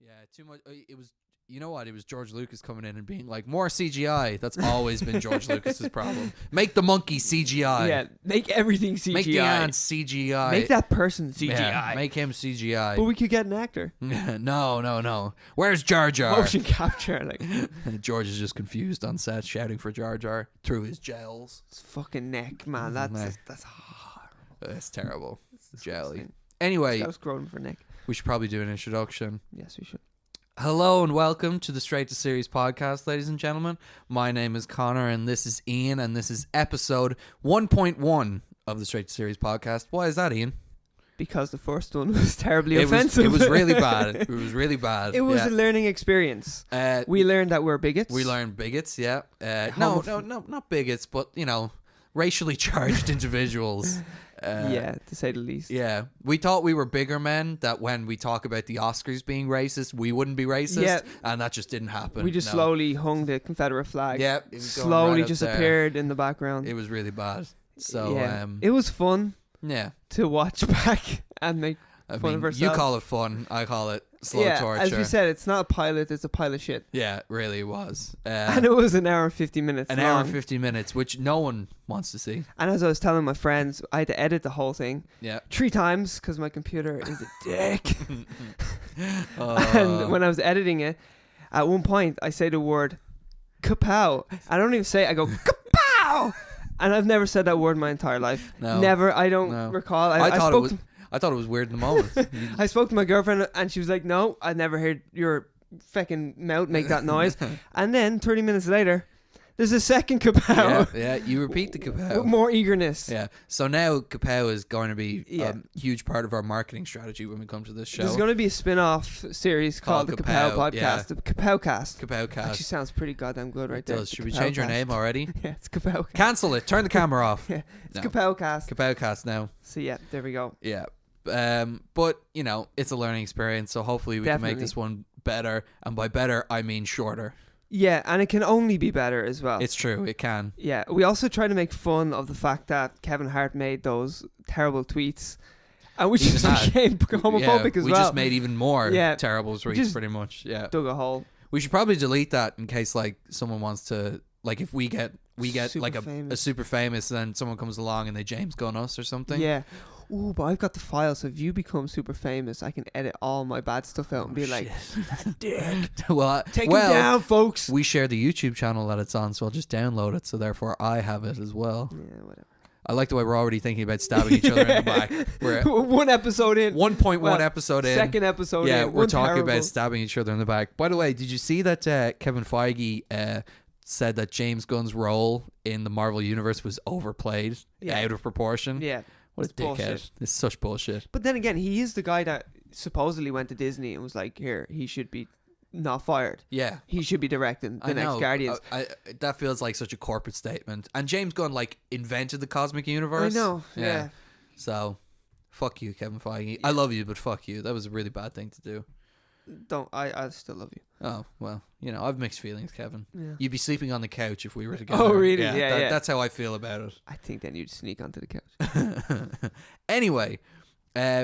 Yeah, too much. It was, you know what? It was George Lucas coming in and being like, more CGI. That's always been George Lucas's problem. Make the monkey CGI. Yeah, make everything CGI. Make the ants CGI. Make that person CGI. Yeah, make him CGI. But we could get an actor. No. Where's Jar Jar? Motion capture. Like George is just confused on set, shouting for Jar Jar through his gels. his fucking neck, man. That's horrible. That's terrible. It's Jelly. disgusting. Anyway, That was growing for neck. we should probably do an introduction. Yes, we should. Hello and welcome to the Straight to Series podcast, ladies and gentlemen. My name is Connor and this is Ian and this is episode 1.1 of the Straight to Series podcast. Why is that, Ian? Because the first one was terribly offensive. It was really bad. It was really bad. It was a learning experience. We learned that we're bigots. We learned bigots, yeah. No, not bigots, but, you know, racially charged individuals. Yeah, to say the least. Yeah. We thought we were bigger men, that when we talk about the Oscars being racist, we wouldn't be racist. Yeah. And that just didn't happen. We just slowly hung the Confederate flag. Yeah. It was going slowly right up just there. appeared in the background. It was really bad. So, yeah. It was fun yeah. to watch back and make fun of ourselves. You call it fun, I call it slow torture. As we said, it's not a pilot, it's a pile of shit. Yeah, it really was. And it was an hour and 50 minutes An long. hour and 50 minutes, which no one wants to see. And as I was telling my friends, I had to edit the whole thing Yeah. 3 times because my computer is a dick. Oh. And when I was editing it, at one point I say the word kapow. I don't even say it, I go kapow. And I've never said that word in my entire life. No. Never. I don't recall. I thought it was weird in the moment. I spoke to my girlfriend and she was like, no, I never heard your fucking mouth make that noise. And then 30 minutes later, there's a second kapow. Yeah, you repeat the kapow. With more eagerness. Yeah. So now kapow is going to be a huge part of our marketing strategy when we come to this show. There's going to be a spin-off series called the Kapow Podcast. Yeah. The Kapowcast. Kapowcast. Actually sounds pretty goddamn good right there. Should we change our name already? Yeah, it's Kapow. Cancel it. Turn the camera off. Yeah, it's Kapowcast. Kapowcast now. So yeah, there we go. Yeah. But, you know, it's a learning experience, so hopefully we can make this one better. And by better, I mean shorter. Yeah, and it can only be better as well. It's true, it can. Yeah, we also try to make fun of the fact that Kevin Hart made those terrible tweets, and we just became homophobic as well. We just made even more terrible tweets, just pretty much. Yeah, dug a hole. We should probably delete that in case, like, someone wants to, like, if we get super like a super famous, and then someone comes along and they James Gunn us or something. Yeah. Ooh, but I've got the file, so if you become super famous, I can edit all my bad stuff out and be like, that dick. Take it down, folks. We share the YouTube channel that it's on, so I'll just download it, so therefore I have it as well. Yeah, whatever. I like the way we're already thinking about stabbing each other in the back. We're one episode in. 1.1 episode in. Second episode in. Yeah, we're talking about stabbing each other in the back. By the way, did you see that Kevin Feige said that James Gunn's role in the Marvel Universe was overplayed, out of proportion? Yeah. What a dickhead. Bullshit. It's such bullshit. But then again, he is the guy that supposedly went to Disney and was like, here, he should be not fired. Yeah. He should be directing the next Guardians. That feels like such a corporate statement. And James Gunn, like, invented the cosmic universe. I know, yeah. So, fuck you, Kevin Feige. I love you, but fuck you. That was a really bad thing to do. I still love you. Oh, well, you know, I've mixed feelings, Kevin. Yeah. You'd be sleeping on the couch if we were together. Oh, really? Yeah, that's how I feel about it. I think then you'd sneak onto the couch. Anyway,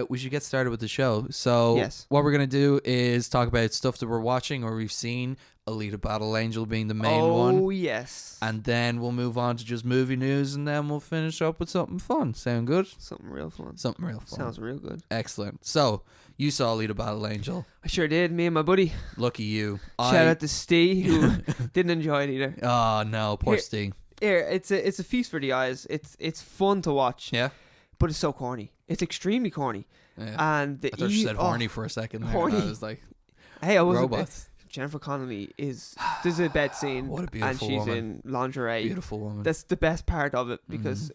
we should get started with the show. So yes. What we're going to do is talk about stuff that we're watching or we've seen, Alita Battle Angel being the main one. Oh, yes. And then we'll move on to just movie news, and then we'll finish up with something fun. Sound good? Something real fun. Something real fun. Sounds real good. Excellent. So, you saw Alita Battle Angel. I sure did, me and my buddy. Lucky you. Shout out to Steve, who didn't enjoy it either. Oh, no. Poor Steve. It's a feast for the eyes. It's fun to watch. Yeah. But it's so corny. It's extremely corny. Yeah. And I thought you said horny for a second there. Horny. I was like, hey, I was robots. Jennifer Connelly there's a bed scene. What a beautiful and she's woman. in lingerie. Beautiful woman. That's the best part of it because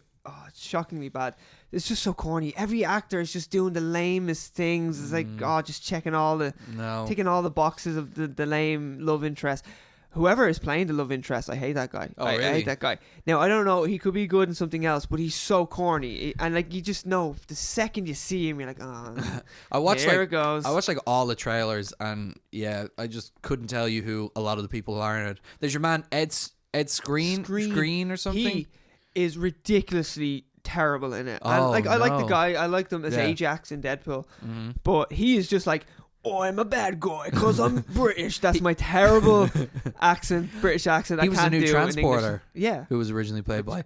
it's shockingly bad. It's just so corny. Every actor is just doing the lamest things. It's like just taking all the boxes of the lame love interest. Whoever is playing the love interest, I hate that guy. I hate that guy. Now, I don't know, he could be good in something else, but he's so corny. And, like, you just know, the second you see him, you're like, oh, it goes. I watched, like, all the trailers, and, yeah, I just couldn't tell you who a lot of the people are in it. There's your man, Ed Screen or something. He is ridiculously terrible in it. Oh, I like the guy. I like them as Ajax in Deadpool. But he is just like, oh, I'm a bad guy because I'm British. That's my terrible British accent. He I was can't a new do transporter. Yeah. Who was originally played by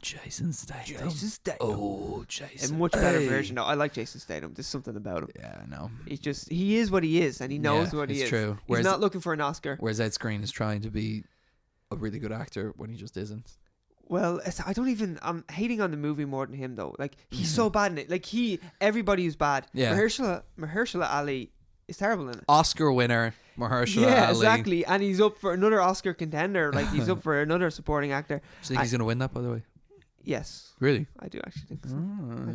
Jason Statham. Statham. Oh, Jason. A much better version. No, I like Jason Statham. There's something about him. Yeah, I know. He is what he is, and he knows what he is. It's true. He's not looking for an Oscar. Whereas Ed Skrein is trying to be a really good actor when he just isn't. Well, I'm hating on the movie more than him though. Like, he's so bad in it. Like, everybody is bad. Yeah. Mahershala Ali is terrible in it. Oscar winner, Mahershala Ali. Yeah, exactly. And he's up for another Oscar contender. Like, he's up for another supporting actor. Do you think he's going to win that, by the way? Yes. Really? I do actually think so.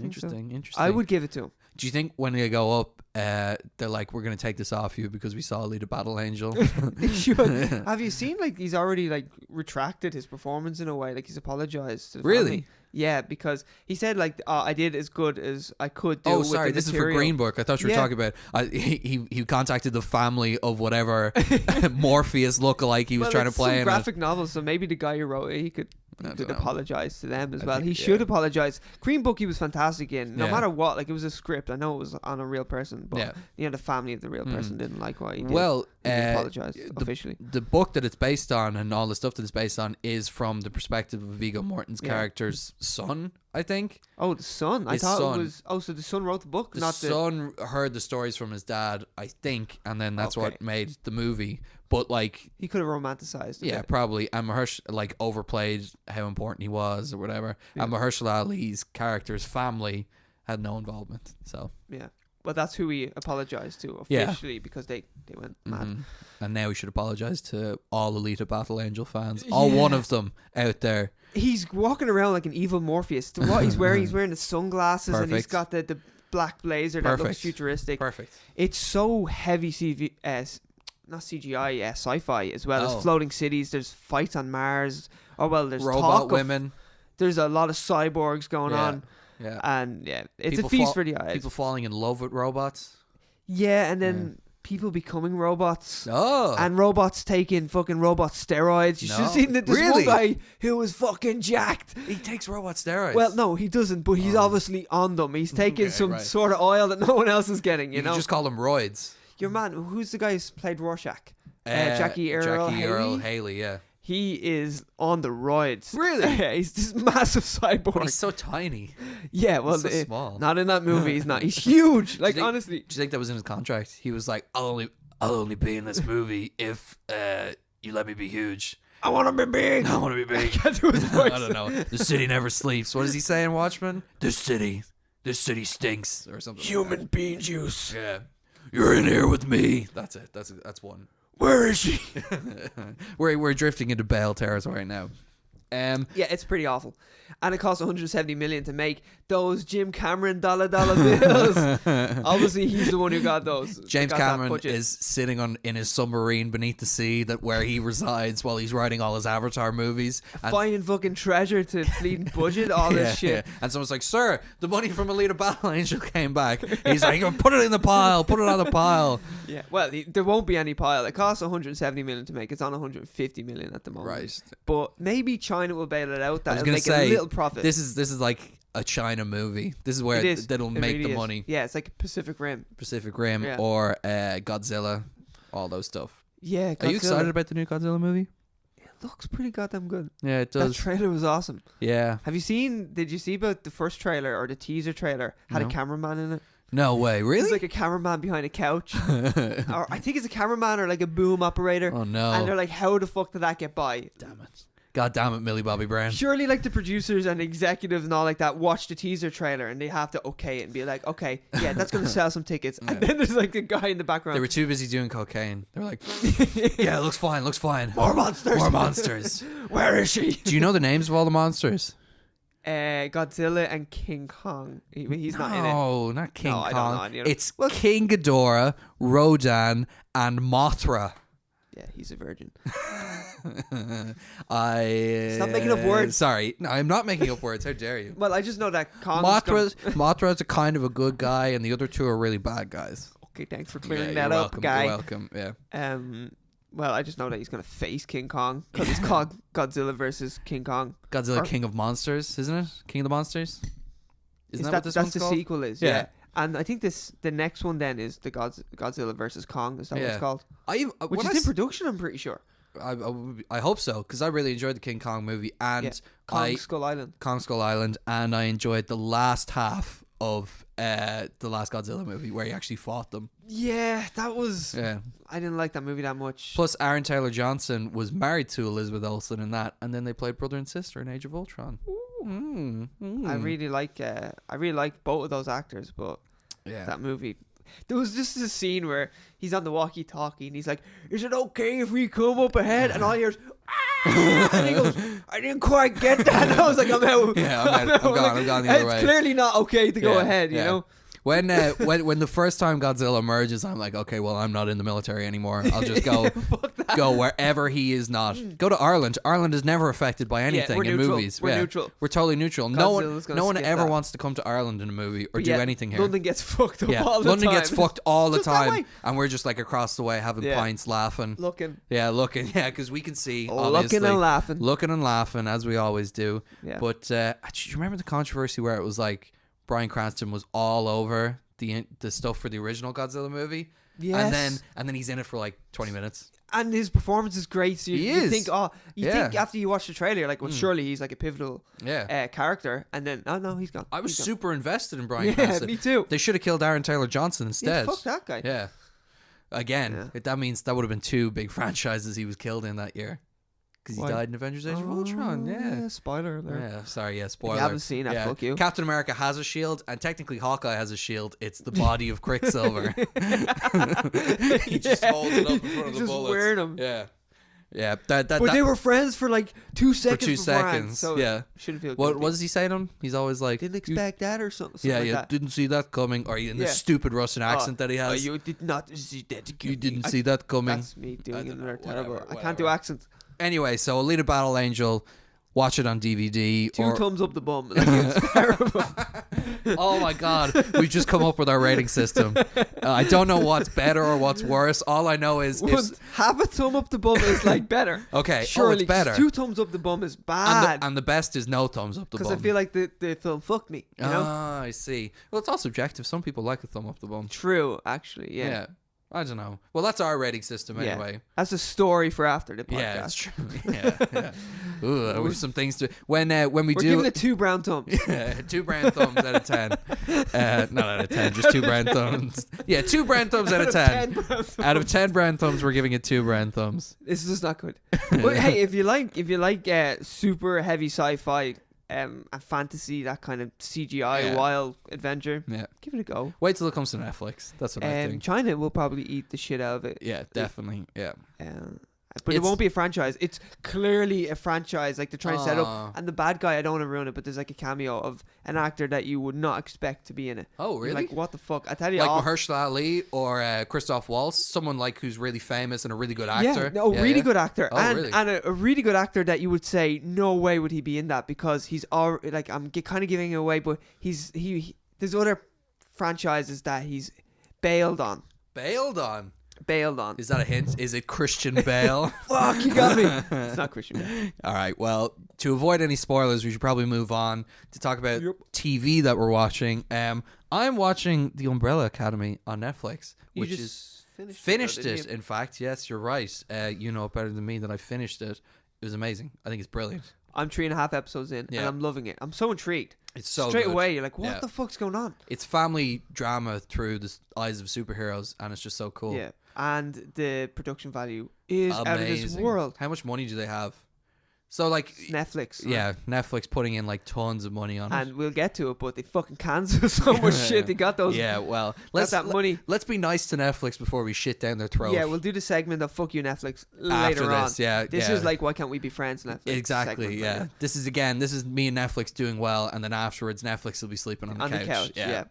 Interesting. I would give it to him. Do you think when they go up, they're like, we're going to take this off you because we saw Alita Battle Angel? They should. Have you seen, like, he's already, like, retracted his performance in a way? Like, he's apologized to the family. Yeah, because he said, like, I did as good as I could do. Oh, with sorry, the this material. is for Green Book. I thought you were talking about. He contacted the family of whatever Morpheus lookalike he was trying to play. Some graphic novels, so maybe the guy who wrote it, he could apologize to them as well. He should apologize. Green Book, he was fantastic in. No matter what, like, it was a script. I know it was on a real person, but the family of the real person didn't like what he did. Well, he apologized officially. The book that it's based on and all the stuff that it's based on is from the perspective of Viggo Mortensen's character's son, I think. Oh, the son. I thought it was. Oh, so the son wrote the book. The son heard the stories from his dad, I think, and then that's what made the movie. But, like, he could have romanticized it. Yeah, probably. And Mahershala, like, overplayed how important he was or whatever. Yeah. And Mahershala Ali's character's family had no involvement. So yeah, but that's who he apologized to officially because they went mad. And now he should apologize to all Alita Battle Angel fans, all one of them out there. He's walking around like an evil Morpheus. What he's wearing the sunglasses. Perfect. And he's got the black blazer that looks futuristic. Perfect. It's so heavy not CGI, sci-fi as well. There's floating cities. There's fights on Mars. Oh well, there's robot women. There's a lot of cyborgs going on. Yeah, and it's a feast for the eyes. People falling in love with robots. Yeah, and then people becoming robots. Oh, and robots taking fucking robot steroids. You should have seen this one guy who was fucking jacked. He takes robot steroids. Well, no, he doesn't. But he's obviously on them. He's taking some sort of oil that no one else is getting. You know, just call them roids. Your man, who's the guy who's played Rorschach? Jackie Earl Haley, yeah. He is on the roids. Really? Yeah, he's this massive cyborg. But he's so tiny. Yeah, well, he's so small. Not in that movie. He's not. He's huge. Like, honestly. Do you think that was in his contract? He was like, I'll only be in this movie if you let me be huge. I want to be big. I want to be big. I can't do his voice. I don't know. The city never sleeps. What does he say in Watchmen? This city stinks, or something. Human bean juice. Yeah. You're in here with me. That's it. That's one. Where is she? We're drifting into Bale territory now. Yeah, it's pretty awful. And it cost 170 million to make those Jim Cameron dollar bills. Obviously, he's the one who got those. James Cameron is sitting in his submarine beneath the sea where he resides while he's writing all his Avatar movies. Finding fucking treasure to bleeding budget, all this shit. Yeah. And someone's like, sir, the money from Alita Battle Angel came back. He's like, put it in the pile. Put it on the pile. Yeah, well, there won't be any pile. It costs 170 million to make. It's on 150 million at the moment. Right. But maybe China will bail it out. That'll make a little profit. This is like a China movie. This is where that'll make the money. Yeah, it's like Pacific Rim or Godzilla, all those stuff. Yeah, Godzilla. Are you excited about the new Godzilla movie? It looks pretty goddamn good. Yeah, it does. That trailer was awesome. Yeah. Did you see about the first trailer or the teaser trailer had a cameraman in it? No way, really? It's like a cameraman behind a couch. Or I think it's a cameraman or like a boom operator. Oh no. And they're like, how the fuck did that get by? Damn it. God damn it, Millie Bobby Brown. Surely, like, the producers and executives and all like that watch the teaser trailer and they have to okay it and be like, okay, yeah, that's going to sell some tickets. And then there's like a guy in the background. They were too busy doing cocaine. They were like, yeah, it looks fine. More monsters. Where is she? Do you know the names of all the monsters? Godzilla and King Kong. He's not in it. No, not King Kong. I don't know. It's King Ghidorah, Rodan, and Mothra. Yeah, he's a virgin. Stop making up words. Sorry, no, I'm not making up words. How dare you? Well, I just know that Kong. Mothra's a kind of a good guy, and the other two are really bad guys. Okay, thanks for clearing that up, guy. You're welcome. Yeah. Well, I just know that he's gonna face King Kong because it's called Godzilla versus King Kong. King of Monsters, isn't it? King of the Monsters. Isn't that what this one's called? That's the sequel is. Yeah. And I think the next one then is the Godzilla versus Kong. Is that what it's called? Which is in production, I'm pretty sure. I hope so, because I really enjoyed the King Kong movie and Kong Skull Island, and I enjoyed the last half of the last Godzilla movie where he actually fought them. Yeah, that was. Yeah, I didn't like that movie that much. Plus, Aaron Taylor Johnson was married to Elizabeth Olsen in that, and then they played brother and sister in Age of Ultron. I really like both of those actors, but that movie. There was just a scene where he's on the walkie-talkie and he's like, "Is it okay if we come up ahead?" And all he hears, "Ah!" And he goes, "I didn't quite get that." And I was like, "I'm out." Yeah, I'm gone the other way. It's clearly not okay to go ahead, you know. When the first time Godzilla emerges, I'm like, okay, well, I'm not in the military anymore. I'll just go wherever he is not. Go to Ireland. Ireland is never affected by anything in movies. We're neutral. We're totally neutral. No one ever wants to come to Ireland in a movie or do anything here. London gets fucked up all the time. London gets fucked all the time, and we're just like across the way having pints, laughing, looking, because we can see, looking and laughing as we always do. Yeah. But do you remember the controversy where it was like Bryan Cranston was all over the stuff for the original Godzilla movie? Yes. And then he's in it for like 20 minutes. And his performance is great. So you think after you watch the trailer, you're like, well, surely he's like a pivotal character. And then, no, he's gone. I was super invested in Bryan Cranston. Yeah, me too. They should have killed Aaron Taylor Johnson instead. Fuck that guy. Yeah. Again, that means that would have been 2 big franchises he was killed in that year. Because he died in Avengers Age of Ultron. Yeah. Spoiler alert. Yeah, sorry, spoiler. If you haven't seen it, fuck you. Captain America has a shield, and technically Hawkeye has a shield. It's the body of Quicksilver. He just holds it up in front of the bullets. Just wearing them. Yeah. Yeah. But they were friends for like 2 seconds. For 2 seconds. So shouldn't feel What does he say to him? He's always like, didn't expect that or something. Yeah, didn't see that coming. Or in the stupid Russian accent that he has. You did not see that coming. You didn't see that coming. That's me doing it. Terrible. I can't do accents. Anyway, so Alita Battle Angel, watch it on DVD. 2 thumbs up the bum. Like, it's terrible. Oh my god, we've just come up with our rating system. I don't know what's better or what's worse. All I know is half a thumb up the bum is like better. Okay, surely it's better. 2 thumbs up the bum is bad. And the best is no thumbs up the bum. Because I feel like the film fucked me. You know? I see. Well, it's all subjective. Some people like a thumb up the bum. True, actually. Yeah. I don't know. Well, that's our rating system anyway. That's a story for after the podcast. Yeah, that's true. Yeah. Ooh, we have some things to when we're giving it 2 brown thumbs. Yeah, 2 brown thumbs out of 10. Not out of 10, just 2 brown thumbs. Yeah, 2 brown thumbs out of 10. Out of 10 brown thumbs, we're giving it 2 brown thumbs. This is just not good. But hey, if you like super heavy sci-fi. A fantasy, that kind of CGI wild adventure. Yeah, give it a go. Wait till it comes to Netflix. That's what I think. China will probably eat the shit out of it. Yeah, definitely. Yeah. But it won't be a franchise. It's clearly a franchise, like they're trying to set up. And the bad guy, I don't want to ruin it, but there's like a cameo of an actor that you would not expect to be in it. Oh, really? You're like, what the fuck? I tell you, like Mahershala Ali or Christoph Waltz, someone like who's really famous and a really good actor. Really good actor, really? And a really good actor that you would say no way would he be in that because he's already like I'm kind of giving it away, but there's other franchises that he's bailed on. Bailed on. Is that a hint? Is it Christian Bale? Fuck, you got me. It's not Christian Bale. All right. Well, to avoid any spoilers, we should probably move on to talk about TV that we're watching. I'm watching The Umbrella Academy on Netflix, which is finished it. In fact, yes, you're right. You know better than me that I finished it. It was amazing. I think it's brilliant. I'm 3.5 episodes in, and I'm loving it. I'm so intrigued. It's so straight good. Away. You're like, what the fuck's going on? It's family drama through the eyes of superheroes, and it's just so cool. Yeah. And the production value is amazing. Out of this world. How much money do they have? So like Netflix. Right? Yeah, Netflix putting in like tons of money on it. And we'll get to it, but they fucking cancel so much shit. They got those. Yeah, well, money. Let's be nice to Netflix before we shit down their throat. Yeah, we'll do the segment of fuck you Netflix later on. This is like why can't we be friends Netflix? Exactly, segment, right? This is me and Netflix doing well, and then afterwards Netflix will be sleeping on the couch. Yeah.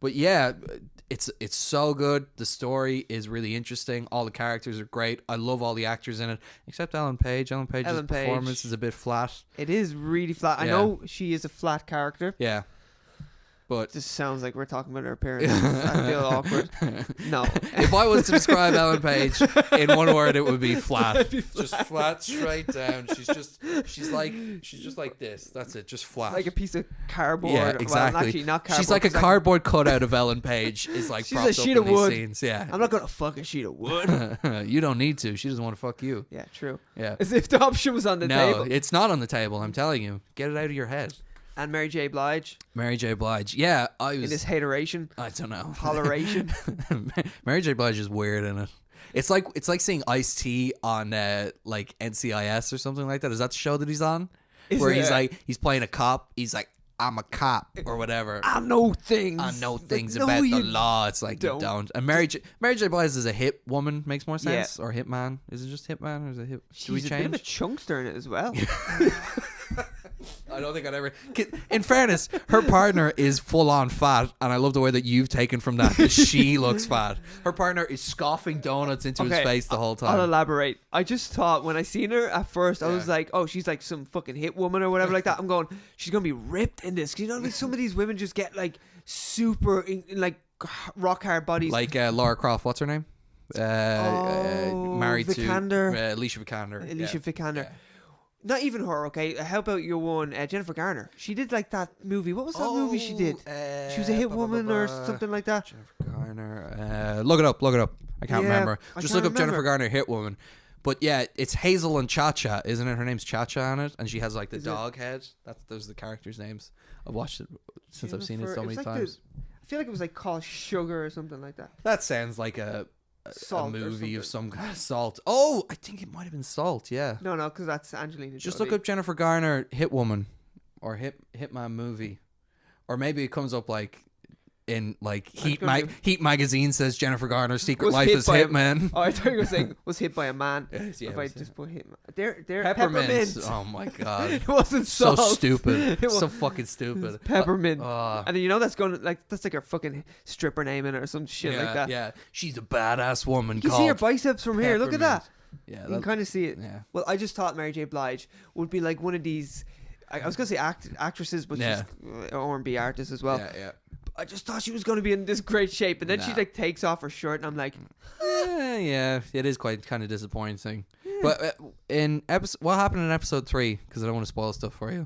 But yeah, it's so good. The story is really interesting. All the characters are great. I love all the actors in it, except Ellen Page. Ellen Page's performance is a bit flat. It is really flat. I know she is a flat character. Yeah. But this sounds like we're talking about our parents. I feel awkward. No. If I was to describe Ellen Page in one word, it would be flat. Just flat, straight down. She's just like this. That's it. Just flat. Like a piece of cardboard. Yeah, exactly. Well, actually, not cardboard. She's like a cardboard cutout of Ellen Page. Is like she's propped a sheet up of in wood. these scenes. Yeah. I'm not gonna fuck a sheet of wood. You don't need to. She doesn't want to fuck you. Yeah, true. Yeah. As if the option was on the table. No, it's not on the table. I'm telling you. Get it out of your head. And Mary J. Blige. Mary J. Blige. Yeah, I was. In this hateration. I don't know. Toleration. Mary J. Blige is weird in it. It's like seeing Ice-T on like NCIS or something like that. Is that the show that he's on? Where he's like he's playing a cop. He's like, I'm a cop or whatever. I know things. I know things like, about no, the law. It's like you don't. And Mary J. Blige is a hit woman. Makes more sense. Or hitman. Is it just hitman or is it hit? Should we change? She's a bit of a chunkster in it as well. I don't think I'd ever. In fairness, her partner is full on fat, and I love the way that you've taken from that she looks fat. Her partner is scoffing donuts into his face the whole time. I'll elaborate. I just thought when I seen her at first, I was like, oh, she's like some fucking hit woman or whatever like that. I'm going, she's gonna be ripped in this. 'Cause you know, like some of these women just get like super like rock hard bodies. Like Laura Croft. What's her name? Married Vikander. to Alicia Vikander. Alicia Vikander. Yeah. Not even her, okay? How about your one, Jennifer Garner? She did like that movie. What was that movie she did? She was a hit woman or something like that. Jennifer Garner. Look it up. I can't remember. Just look up Jennifer Garner hit woman. But yeah, it's Hazel and Cha-Cha, isn't it? Her name's Cha-Cha on it, and she has like the dog head. Those are the characters' names. I've watched it since I've seen it so many times. I feel like it was like called Sugar or something like that. That sounds like a Salt movie of some kind of Salt. Oh, I think it might have been Salt. Yeah. No, because that's Angelina. Just Jolie. look up Jennifer Garner hit woman, or hitman movie, or maybe it comes up like in like Heat magazine says Jennifer Garner's secret life as hitman. Oh, I thought you were saying was hit by a man. Yes, yeah, if I just put hitman, they're peppermint. Oh my god, it wasn't so salt. stupid. So fucking stupid. Peppermint, and then you know that's like her fucking stripper name in it or some shit like that. Yeah, she's a badass woman. You see her biceps from here. Look at that. Yeah, you can kind of see it. Yeah. Well, I just thought Mary J. Blige would be like one of these. I was gonna say actresses, but she's R&B artist as well. Yeah. I just thought she was going to be in this great shape, and then she like takes off her shirt, and I'm like, yeah, it is quite kind of disappointing. Yeah. But what happened in episode 3? Because I don't want to spoil stuff for you.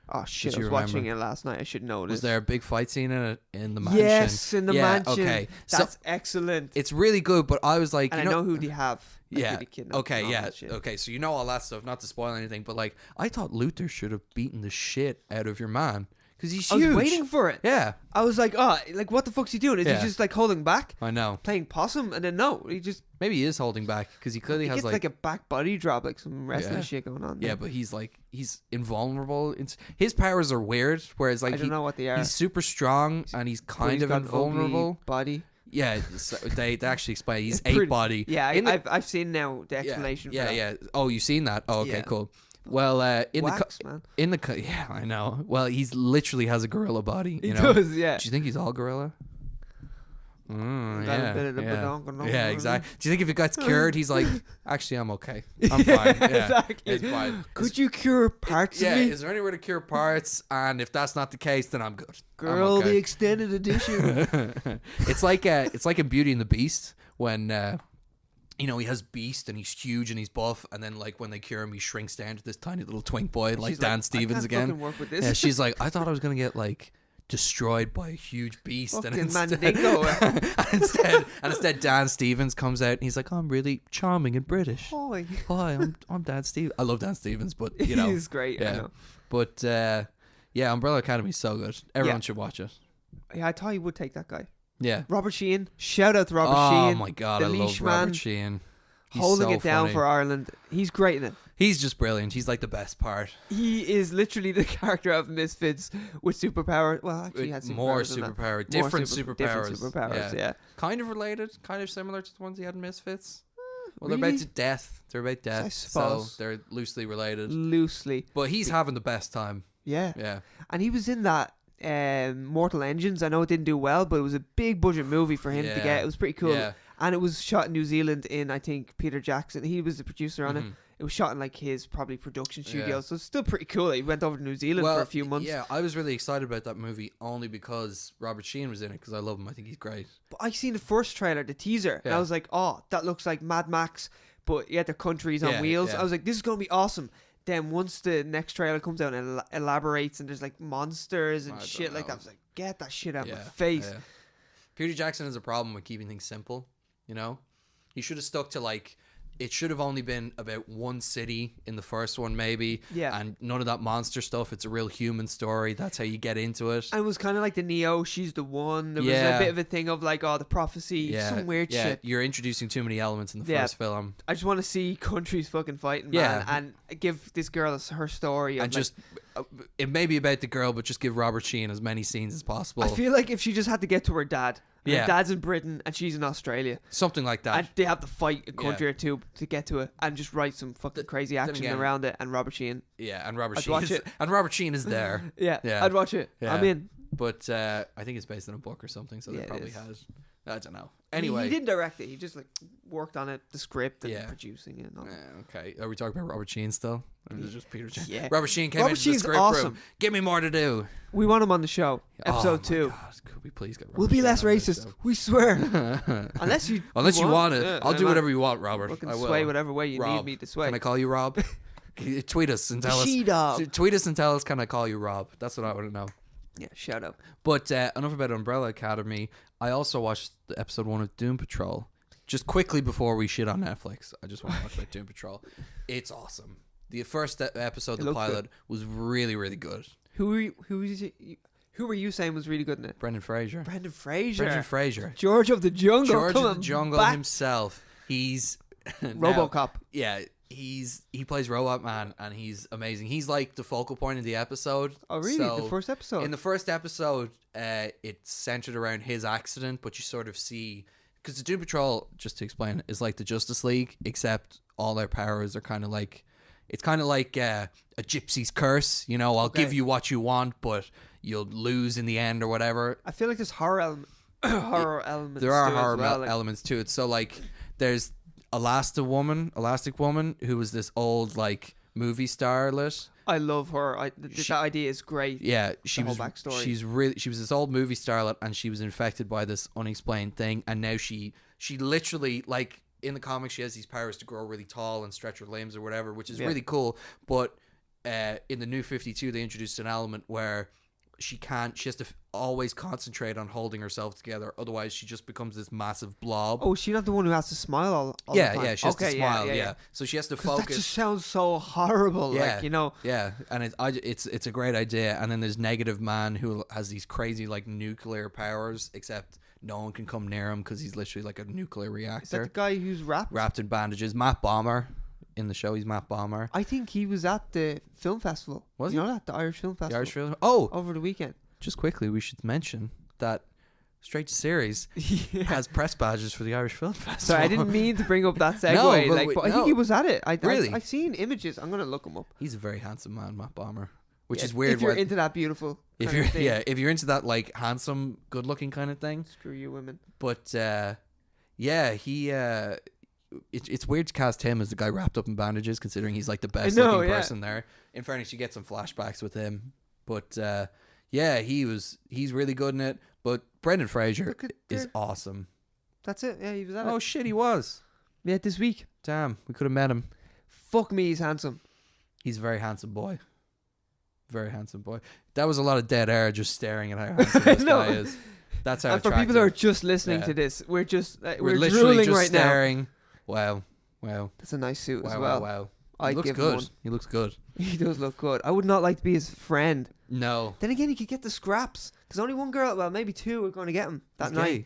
Oh shit! I was watching it last night. I should know this. Was there a big fight scene in it in the mansion? Yes, in the mansion. Okay, that's excellent. It's really good, but I was like, and I know who they have. Yeah. Okay. So you know all that stuff. Not to spoil anything, but like, I thought Luther should have beaten the shit out of your man. Because he's huge. I was waiting for it. Yeah. I was like, like what the fuck's he doing? Is he just like holding back? I know. Playing possum, and then no, he just maybe he is holding back because he clearly has like a back body drop, like some wrestling shit going on. Yeah, but he's invulnerable. His powers are weird. Whereas like I don't know what they are. He's super strong and he's kind of invulnerable. Body. Yeah, so they actually explain he's 8 body. Yeah, I've seen now the explanation. Yeah. Oh, you've seen that? Oh, okay, cool. Well, in yeah, I know. Well, he's literally has a gorilla body. You know? Does, yeah. Do you think he's all gorilla? Yeah, exactly. Do you think if he gets cured, he's like, actually, I'm okay. I'm fine. Yeah, exactly. It's fine. Could you cure parts of me? Is there any way to cure parts? And if that's not the case, then I'm good. Girl, I'm okay. the extended edition. It's like in Beauty and the Beast when. You know, he has Beast and he's huge and he's buff, and then like when they cure him, he shrinks down to this tiny little twink boy, like Dan Stevens again. Fucking work with this. Yeah, she's like, I thought I was gonna get like destroyed by a huge beast, fucking and Mandingo. instead Dan Stevens comes out and he's like, I'm really charming and British. Hi, I'm Dan Stevens. I love Dan Stevens, but you know, he's great. Yeah, I know. But yeah, Umbrella Academy is so good. Everyone should watch it. Yeah, I thought you would take that guy. Yeah, Robert Sheehan. Shout out to Robert Sheehan. Oh my god, I love Robert Sheehan. He's holding so it down funny. for Ireland. He's great in it. He's just brilliant. He's like the best part. He is literally the character of Misfits with superpower. Well, actually, he had more superpower, different superpowers. Yeah, kind of related, kind of similar to the ones he had in Misfits. Well, really? they're about death. They're about death, I suppose. so they're loosely related. But he's having the best time. Yeah. And he was in that Mortal Engines. I know it didn't do well, but it was a big budget movie for him to get. It was pretty cool. Yeah. And it was shot in New Zealand in, I think, Peter Jackson. He was the producer on it. it was shot in like his probably production studio, so it's still pretty cool. He went over to New Zealand for a few months. Yeah, I was really excited about that movie only because Robert Sheehan was in it, because I love him. I think he's great. But I seen the first trailer, the teaser, and I was like, oh, that looks like Mad Max, but the countries on wheels. I was like, this is gonna be awesome. Then once the next trailer comes out and elaborates, and there's like monsters and shit like that, I was like, get that shit out of my face. Peter Jackson has a problem with keeping things simple. You know, he should have stuck to like. It should have only been about one city in the first one, maybe. Yeah. And none of that monster stuff. It's a real human story. That's how you get into it. And it was kind of like the Neo, she's the one. There was a bit of a thing of like, the prophecy. Some weird shit. You're introducing too many elements in the first film. I just want to see countries fucking fighting, man. And give this girl her story. And just, it may be about the girl, but just give Robert Sheehan as many scenes as possible. I feel like if she just had to get to her dad. Her dad's in Britain and she's in Australia. Something like that. And they have to fight a country or two to get to it, and just write some fucking crazy action around it. And Robert Sheehan. Yeah, and Robert Sheehan is there. yeah, I'd watch it. Yeah. I'm in. But I think it's based on a book or something, so they probably has. I don't know. Anyway, he didn't direct it. He just like worked on it, the script, and producing it. And all okay, are we talking about Robert Sheehan still? Or is it just Peter Jackson? Yeah, Robert Sheehan came into the script room. Give me more to do. We want him on the show. Episode 2. God, could we please get Robert We'll be less racist. We swear. Unless you want it. I'll do whatever you want, Robert. I will sway whatever way you need me to sway. Can I call you Rob? Tweet us and tell us. Tweet us and tell us, can I call you Rob? That's what I want to know. Yeah, shout out. But enough about Umbrella Academy. I also watched the episode 1 of Doom Patrol. Just quickly before we shit on Netflix, I just want to watch about Doom Patrol. It's awesome. The first episode, the pilot, was really, really good. Who were you saying was really good in it? Brendan Fraser. Brendan Fraser. George of the Jungle. George of the Jungle himself. He's RoboCop. Yeah, he plays Robot Man, and he's amazing. He's like the focal point of the episode. Oh, really? So the first episode? In the first episode, it's centered around his accident, but you sort of see... Because the Doom Patrol, just to explain, is like the Justice League, except all their powers are kind of like... It's kind of like a gypsy's curse, you know. I'll give you what you want, but you'll lose in the end or whatever. I feel like there's horror elements. There are horror elements to it. So like, there's Elastic Woman, who was this old like movie starlet. I love her. That idea is great. Yeah, she was. Backstory. She was this old movie starlet, and she was infected by this unexplained thing, and now she literally like. In the comics, she has these powers to grow really tall and stretch her limbs or whatever, which is really cool. But in the New 52, they introduced an element where she has to always concentrate on holding herself together. Otherwise, she just becomes this massive blob. Oh, she's not the one who has to smile all the time? Yeah, she has to smile, yeah. So she has to focus. That just sounds so horrible, like, you know. Yeah, and it's a great idea. And then there's Negative Man, who has these crazy, like, nuclear powers, except... No one can come near him because he's literally like a nuclear reactor. Is that the guy who's wrapped in bandages? Matt Bomber. In the show, he's Matt Bomber. I think he was at the film festival. Was he? You know that? The Irish Film Festival. The Irish Film... Oh! Over the weekend. Just quickly, we should mention that Straight to Series has press badges for the Irish Film Festival. Sorry, I didn't mean to bring up that segue. But I think he was at it. I've seen images. I'm going to look him up. He's a very handsome man, Matt Bomber. Which is weird. If you're into that beautiful if you're into that like handsome, good looking kind of thing. Screw you women. But he it's weird to cast him as the guy wrapped up in bandages, considering he's like the best looking person there. In fairness, you get some flashbacks with him. But he's really good in it. But Brendan Fraser is awesome. That's it. Yeah, he was at it. Oh shit, he was. Yeah, this week. Damn, we could have met him. Fuck me, he's handsome. He's a very handsome boy. Very handsome boy. That was a lot of dead air just staring at how handsome this guy is. That's how. And for people that are just listening to this, we're just we're literally drooling just right staring. Now. Wow. That's a nice suit as well. Wow. He looks good. He looks good. He does look good. I would not like to be his friend. No. Then again, he could get the scraps because only one girl, well, maybe two, are going to get him that night. Gay.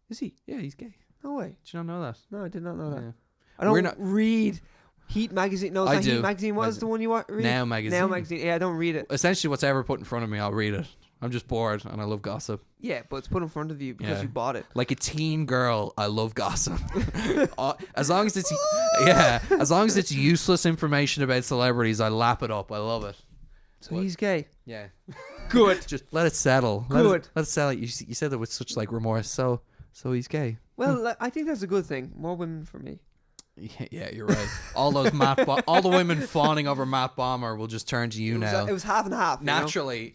Is he? Yeah, he's gay. No way. Did you not know that? No, I did not know that. I don't read Heat magazine. No, it's not Heat magazine. What is the one you want? Read? Now magazine. Now magazine. Yeah, I don't read it. Essentially, what's ever put in front of me, I'll read it. I'm just bored and I love gossip. Yeah, but it's put in front of you because you bought it. Like a teen girl, I love gossip. as long as it's useless information about celebrities, I lap it up. I love it. So he's gay. Yeah. Good. Just let it settle. Good. Let it settle. You said that with such like remorse. So he's gay. Well, I think that's a good thing. More women for me. Yeah, you're right. All those all the women fawning over Matt Bomer will just turn to you now. It was half and half. Naturally,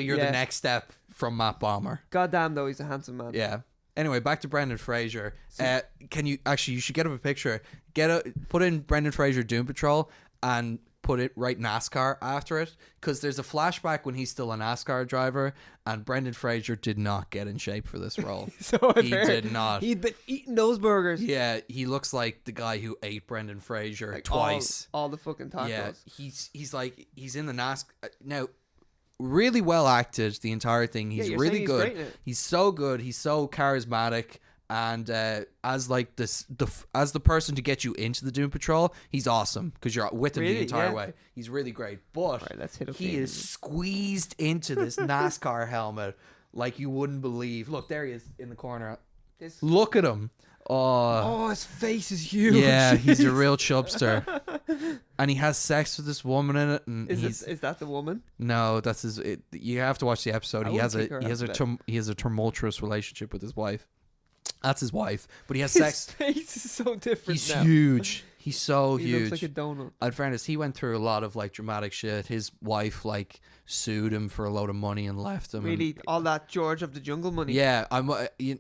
you're the next step from Matt Bomer. Goddamn, though, he's a handsome man. Yeah. Anyway, back to Brendan Fraser. Can you actually? You should get up a picture. Put in Brendan Fraser Doom Patrol and write NASCAR after it, because there's a flashback when he's still a NASCAR driver, and Brendan Fraser did not get in shape for this role. He did not. He'd been eating those burgers. Yeah, he looks like the guy who ate Brendan Fraser like twice. All the fucking tacos. Yeah, he's in the NASCAR now. Really well acted the entire thing. He's really good. He's so good. He's so charismatic. And as like as the person to get you into the Doom Patrol, he's awesome because you're with him the entire way. He's really great, but he is squeezed into this NASCAR helmet like you wouldn't believe. Look, there he is in the corner. Look at him. Oh, his face is huge. Yeah, he's a real chubster, and he has sex with this woman in it. And is that the woman? No, that's his. You have to watch the episode. He has a tumultuous relationship with his wife. That's his wife, but he has sex. His face is so different. He's huge. He's so huge. He looks like a donut. In fairness, he went through a lot of like dramatic shit. His wife like sued him for a load of money and left him. Really, all that George of the Jungle money. Yeah,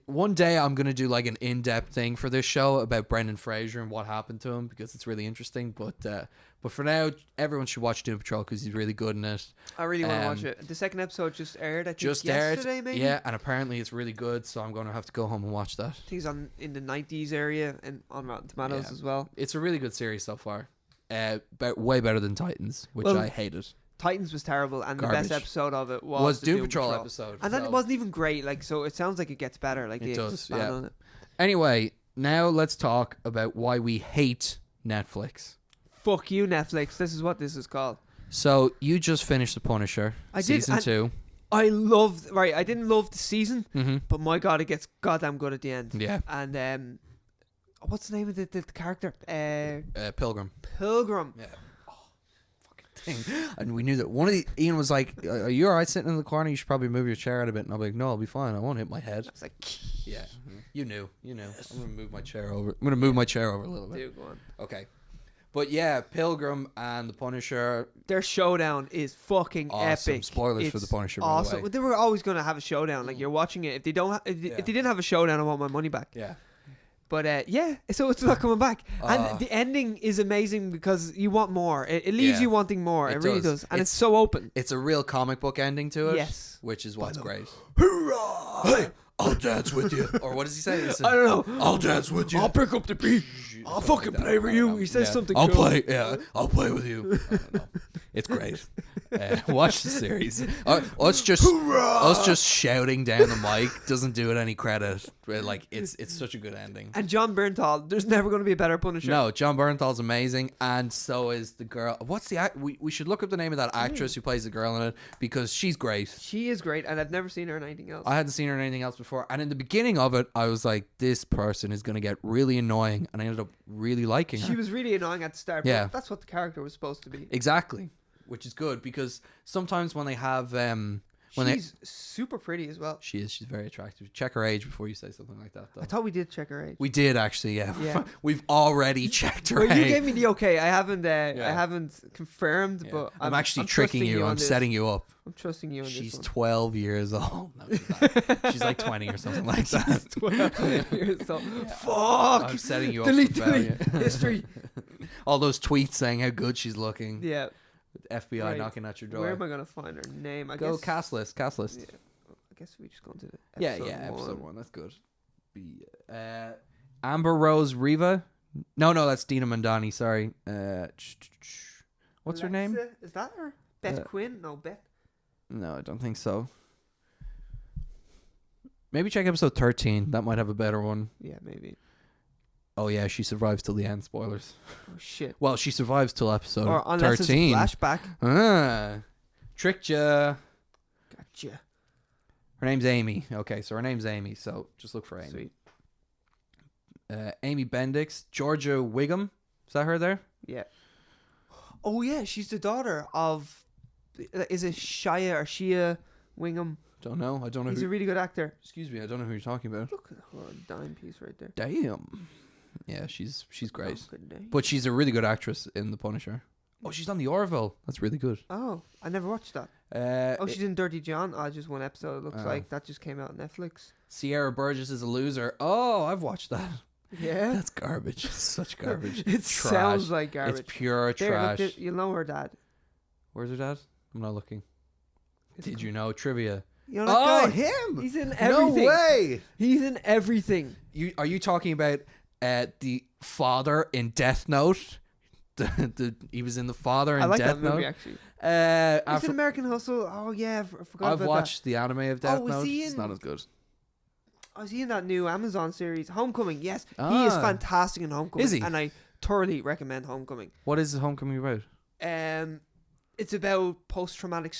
one day I'm gonna do like an in-depth thing for this show about Brendan Fraser and what happened to him, because it's really interesting. But for now, everyone should watch Doom Patrol because he's really good in it. I really want to watch it. The second episode just aired. I think yesterday, maybe. Yeah, and apparently it's really good. So I'm going to have to go home and watch that. I think he's in the 90s area and on Rotten Tomatoes as well. It's a really good series so far. Way better than Titans, which I hated. Titans was terrible, and the best episode of it was the Doom Patrol episode, and then it wasn't even great. Like, so it sounds like it gets better. Like it does. Yeah. Anyway, now let's talk about why we hate Netflix. Fuck you, Netflix. This is what this is called. So you just finished The Punisher, season 2. I didn't love the season, but my God, it gets goddamn good at the end. Yeah. And what's the name of the character? Pilgrim. Yeah. And we knew that Ian was like, are you alright sitting in the corner? You should probably move your chair out a bit. And I'll be like, no, I'll be fine. I won't hit my head. It's like, yeah, you knew. Yes. I'm gonna move my chair over. I'm gonna move my chair over a little bit. Dude, go on. Okay. But yeah, Pilgrim and the Punisher, their showdown is fucking awesome. epic. Spoilers for the Punisher. Awesome. By the way. They were always going to have a showdown. Like, you're watching it. If they didn't have a showdown, I want my money back. Yeah. But so it's not coming back. And the ending is amazing because you want more. It leaves you wanting more. It really does. And it's so open. It's a real comic book ending to it. Yes. Which is what's great. Hoorah! Hey, I'll dance with you. Or what does he say? I don't know. I'll dance with you. I'll pick up the beat. I'll fucking play with you. He says something I'll cool. play. Yeah, I'll play with you. I don't know. It's great. Watch the series. Us just shouting down the mic doesn't do it any credit. Like, it's such a good ending. And John Bernthal, there's never going to be a better Punisher. No, John Bernthal's amazing, and so is the girl. What's the we should look up the name of that actress who plays the girl in it, because she's great. She is great, and I've never seen her in anything else. I hadn't seen her in anything else before, and in the beginning of it, I was like, this person is going to get really annoying, and I ended up really liking her. She was really annoying at the start, but that's what the character was supposed to be. Exactly, which is good, because sometimes when they have she's super pretty as well. She's very attractive. Check her age before you say something like that, though. I thought we did check her age. We did, actually, yeah. We've already checked her age. You gave me the okay. I haven't confirmed, but I'm actually tricking you. I'm setting you up. I'm trusting you on this one. She's 12 years old. No, she's like 20 or something like that. She's 12 years old. Yeah. Fuck! I'm setting you up. Delete history. All those tweets saying how good she's looking. Yeah. FBI knocking at your door. Where am I going to find her name? I guess cast list. Yeah. I guess we just go into episode 1. That's good. Amber Rose Riva. No, that's Dina Mandani. Sorry. What's her name? Is that her? Beth Quinn? No, Beth. No, I don't think so. Maybe check episode 13. That might have a better one. Yeah, maybe. Oh yeah, she survives till the end. Spoilers. Oh shit. Well, she survives till episode or unless 13. It's a flashback. Tricked ya. Gotcha. Her name's Amy. Okay, so her name's Amy. So just look for Amy. Sweet. Amy Bendix, Georgia Wiggum. Is that her there? Yeah. Oh yeah, she's the daughter of. Is it Shia or Shia Wingham? Don't know. He's a really good actor. Excuse me, I don't know who you're talking about. Look at her dime piece right there. Damn. Yeah, she's great. Oh, good day. But she's a really good actress in The Punisher. Oh, she's on the Orville. That's really good. Oh, I never watched that. She's in Dirty John. Oh, just one episode. It looks like that just came out on Netflix. Sierra Burgess is a loser. Oh, I've watched that. Yeah, that's garbage. It's such garbage. It sounds like garbage. It's pure trash. Look, you know her dad. Where's her dad? I'm not looking. Did you know trivia? You know that guy? Him! He's in everything. No way! He's in everything. Are you talking about the father in Death Note? He was in The Father in I like Death that movie Note. Actually. He's in American Hustle. Oh yeah, I forgot I've about watched the anime of Death Note. He in, it's not as good. Was he in that new Amazon series, Homecoming? Yes, he is fantastic in Homecoming. Is he? And I thoroughly recommend Homecoming. What is Homecoming about? It's about post-traumatic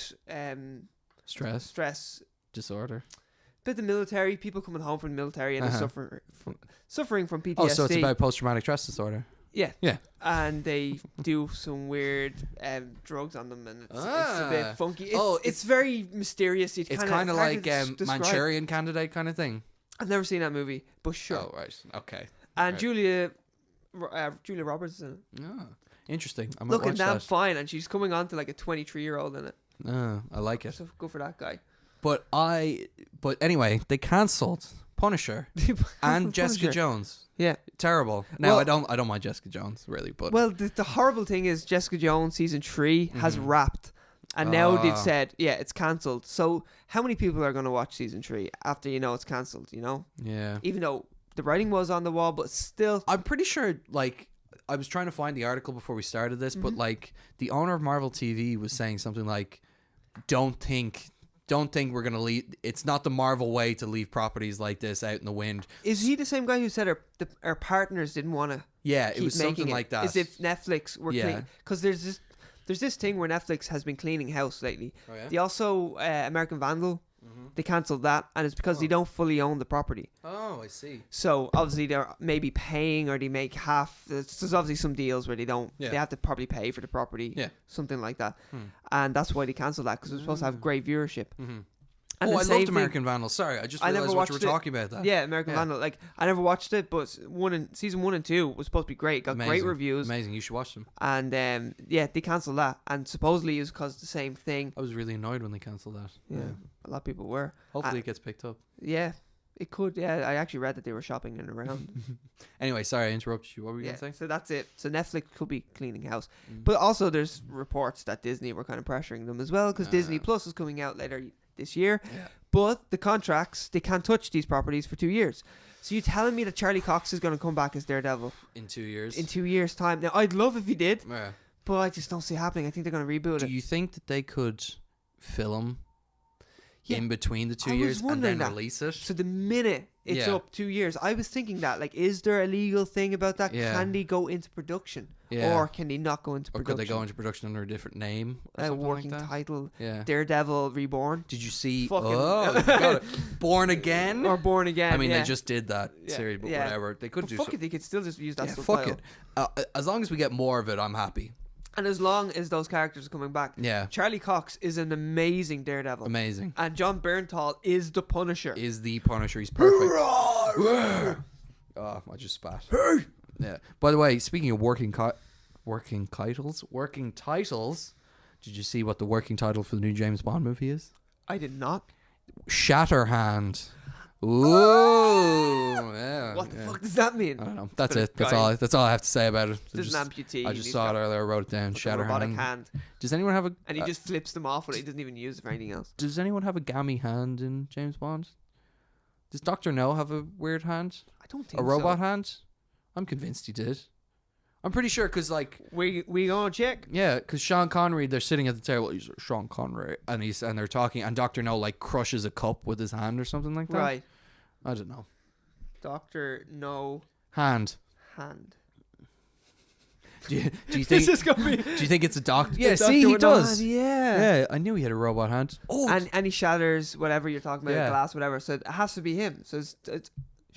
stress disorder. Bit the military, people coming home from the military and they're suffering from PTSD. Oh, so it's about post-traumatic stress disorder. Yeah. Yeah. And they do some weird drugs on them, and it's a bit funky. It's very mysterious. It's kind of like Manchurian Candidate kind of thing. I've never seen that movie, but sure. Oh, right. Okay. And right. Julia Roberts is in it. Oh, interesting. I'm looking damn fine, and she's coming on to like a 23-year-old in it. Oh, I like it. So go for that guy. But anyway, they cancelled Punisher and Jessica Jones. Yeah, terrible. Now I don't mind Jessica Jones really, but the horrible thing is Jessica Jones season 3 has wrapped, and now they've said it's cancelled. So how many people are going to watch season 3 after it's cancelled? Yeah. Even though the writing was on the wall, but still, I'm pretty sure. Like, I was trying to find the article before we started this, but like the owner of Marvel TV was saying something like, "Don't think we're gonna leave. It's not the Marvel way to leave properties like this out in the wind." Is he the same guy who said our partners didn't want to? Yeah, it was something like that. As if Netflix were clean, because there's this thing where Netflix has been cleaning house lately. Oh, yeah? They also American Vandal. They cancelled that, and it's because they don't fully own the property. Oh, I see. So obviously they're maybe paying, or they make half. There's obviously some deals where they don't. Yeah. They have to probably pay for the property. Yeah. Something like that. And that's why they cancelled that, because it was supposed to have great viewership. And I loved American Vandal. Sorry, I just realized what you were talking about. That. Yeah, American Vandal. Like, I never watched it, but season 1 and 2 was supposed to be great. Got great reviews. Amazing. You should watch them. And they cancelled that, and supposedly it was because the same thing. I was really annoyed when they cancelled that. Yeah, a lot of people were. Hopefully it gets picked up. Yeah, it could. Yeah, I actually read that they were shopping and around. Anyway, sorry I interrupted you. What were you going to say? So that's it. So Netflix could be cleaning house, but also there's reports that Disney were kind of pressuring them as well, because Disney Plus is coming out later this year. Yeah. But the contracts, they can't touch these properties for 2 years. So you're telling me that Charlie Cox is going to come back as Daredevil in 2 years? In 2 years' time. Now, I'd love if he did, yeah, but I just don't see it happening. I think they're going to reboot it. Do you think that they could film in between the 2 years and then release it? So the minute it's up 2 years, I was thinking that, like, is there a legal thing about that? Yeah. Can they go into production? Yeah. Or can they not go into production? Or could they go into production under a different name? A working like title. Yeah. Daredevil Reborn. Did you see? Got it. Born Again? Or Born Again. I mean, they just did that series, but whatever. They could do fuck it, they could still just use that fuck title. It. As long as we get more of it, I'm happy. And as long as those characters are coming back. Yeah. Charlie Cox is an amazing Daredevil. Amazing. And John Bernthal is the Punisher. He's perfect. Oh, I just spat. Yeah. By the way, speaking of working titles, did you see what the working title for the new James Bond movie is? I did not. Shatterhand. Ooh, yeah. What the fuck does that mean? I don't know. That's it. That's all I have to say about it. There's an amputee. I just saw it earlier. I wrote it down. Shatterhand. Robotic hand. Does anyone have a? And he just flips them off, but he doesn't even use it for anything else. Does anyone have a gammy hand in James Bond? Does Dr. No have a weird hand? I don't think a robot hand. I'm convinced he did. I'm pretty sure, because like we gonna check. Yeah, because Sean Connery, they're sitting at the table. He's Sean Connery, and they're talking, and Dr. No like crushes a cup with his hand or something like that. Right. I don't know. Dr. No hand. Do you think this is gonna be? Do you think it's a doctor? Yeah, see, he does. Yeah, I knew he had a robot hand. Oh, and he shatters whatever you're talking about, glass, whatever. So it has to be him. So it's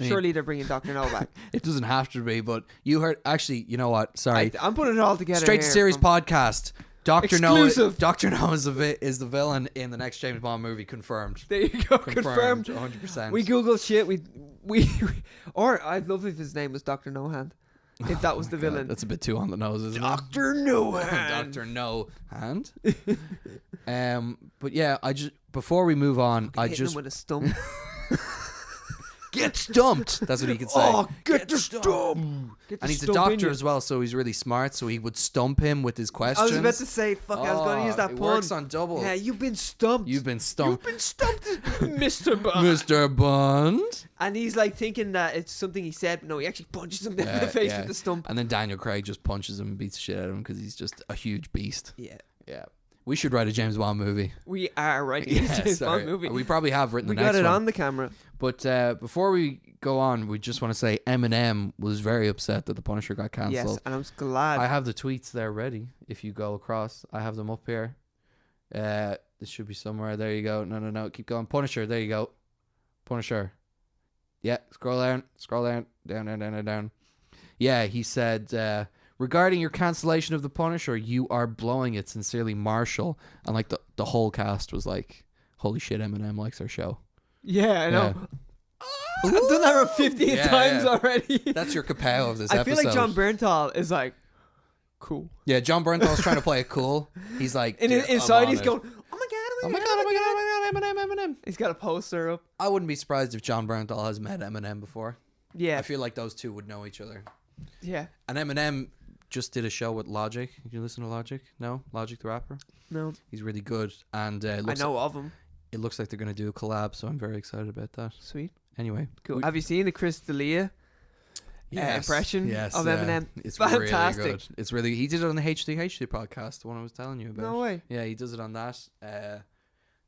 surely they're bringing Dr. No back. It doesn't have to be, but you heard. Actually, you know what? Sorry, I'm putting it all together. Straight to Series podcast. Dr. No Exclusive. Dr. No is the villain in the next James Bond movie. Confirmed. There you go. Confirmed. 100%. We Googled shit. We or I'd love if his name was Dr. No Hand. If that was the villain. That's a bit too on the nose, isn't Dr. No it? Hand. Dr. No Hand. But yeah, before we move on, I just him with a stump. Get stumped. That's what he could say. Oh, get stumped. And he's a doctor as well, so he's really smart. So he would stump him with his questions. I was about to say, I was going to use that pun. It works on double. Yeah, you've been stumped. You've been stumped, Mr. Bond. Mr. Bond. And he's like thinking that it's something he said, but no, he actually punches him in the face with the stump. And then Daniel Craig just punches him and beats the shit out of him because he's just a huge beast. Yeah. We should write a James Bond movie. We are writing a James Bond movie. We probably have written the next one. We got it on the camera. But before we go on, we just want to say Eminem was very upset that The Punisher got cancelled. Yes, and I'm glad. I have the tweets there ready. If you go across, I have them up here. This should be somewhere. There you go. No. Keep going. Punisher. There you go. Punisher. Yeah. Scroll down. Down. Yeah, he said... regarding your cancellation of The Punisher, you are blowing it. Sincerely, Marshall. And like the whole cast was like, holy shit, Eminem likes our show. Yeah, I know. I've done that around 15 times already. That's your kapow of this episode. I feel like John Bernthal is like, cool. Yeah, John Bernthal's trying to play it cool. He's like... inside he's going, oh my god, Eminem. He's got a poster up. I wouldn't be surprised if John Bernthal has met Eminem before. Yeah. I feel like those two would know each other. Yeah. And Eminem... just did a show with Logic. Did you listen to Logic? No? Logic the rapper? No. He's really good. And I know of him. It looks like they're going to do a collab, so I'm very excited about that. Sweet. Anyway. Cool. Have you seen the Chris D'Elia impression of Eminem? It's fantastic. Really good. It's really... He did it on the HD podcast, the one I was telling you about. No way. Yeah, he does it on that.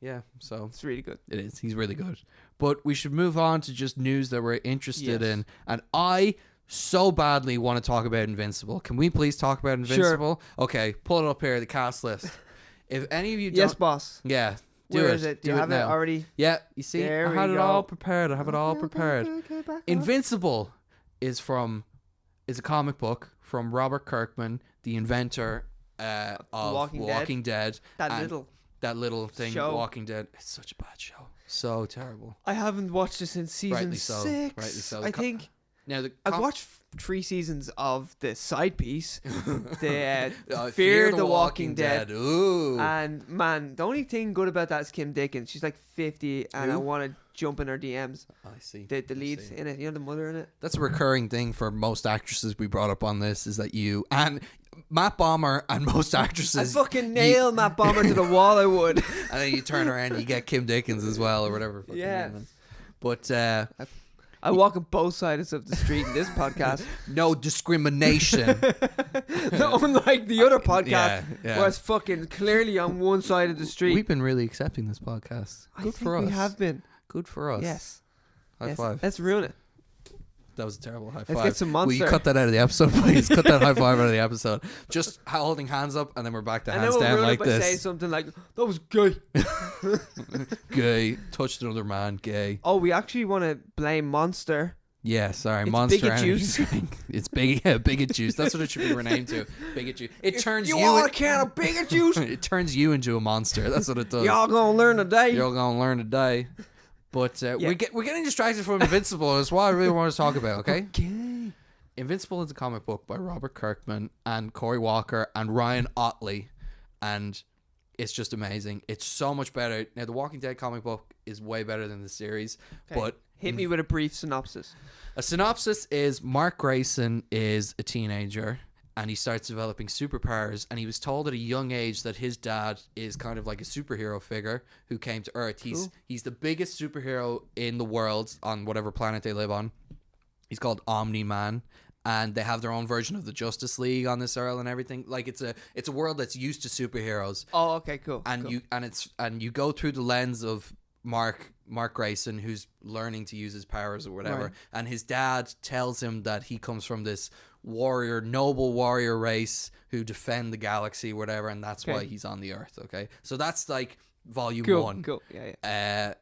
Yeah, so... It's really good. It is. He's really good. But we should move on to just news that we're interested in. And I... so badly want to talk about Invincible. Can we please talk about Invincible? Sure. Okay, pull it up here, the cast list. If any of you don't... Yes, boss. Yeah, Where is it? Do you have it already? Yeah, you see? I had it all prepared. I have it all prepared. Okay, Invincible is a comic book from Robert Kirkman, the inventor of Walking Dead. That little thing, show. Walking Dead. It's such a bad show. So terrible. I haven't watched it since season 6. Rightly so. I think... Now I've watched 3 seasons of the side piece, the Fear the Walking Dead. Ooh. And man, the only thing good about that is Kim Dickens. She's like 50, and I want to jump in her DMs. I see. The lead in it, you know, the mother in it. That's a recurring thing for most actresses we brought up on this, is that you and Matt Bomer and most actresses. I fucking nail Matt Bomer to the wall. I would. And then you turn around, and you get Kim Dickens as well, or whatever. Yeah. But I walk on both sides of the street in this podcast. No discrimination. Unlike the other podcast, where it's fucking clearly on one side of the street. We've been really accepting this podcast. Good for us. We have been. Good for us. Yes. High five. Let's ruin it. That was a terrible high five. Let's get some Monster. Will you cut that out of the episode, please? Cut that high five out of the episode. Just holding hands up, and then we're back to hands down like this. Say something like, "That was gay." Gay. Touched another man. Gay. Oh, we actually want to blame Monster. Yeah, sorry, it's Monster Bigot Juice. It's Bigot Juice. That's what it should be renamed to. Bigot Juice. It turns you want a can of Bigot Juice? It turns you into a monster. That's what it does. Y'all gonna learn today. You're gonna learn today. But we're getting distracted from Invincible. That's what I really want to talk about. Okay. Invincible is a comic book by Robert Kirkman and Cory Walker and Ryan Ottley, and it's just amazing. It's so much better. Now, the Walking Dead comic book is way better than the series, but hit me with a brief synopsis. A synopsis is Mark Grayson is a teenager, and he starts developing superpowers, and he was told at a young age that his dad is kind of like a superhero figure who came to Earth. He's the biggest superhero in the world on whatever planet they live on. He's called Omni-Man, and they have their own version of the Justice League on this Earth and everything. Like it's a world that's used to superheroes. Oh, okay, cool. And cool. you go through the lens of Mark Grayson, who's learning to use his powers or whatever, right. And his dad tells him that he comes from this noble warrior race who defend the galaxy, whatever, and that's why he's on the Earth. Okay, so that's like volume 1. Cool. Yeah.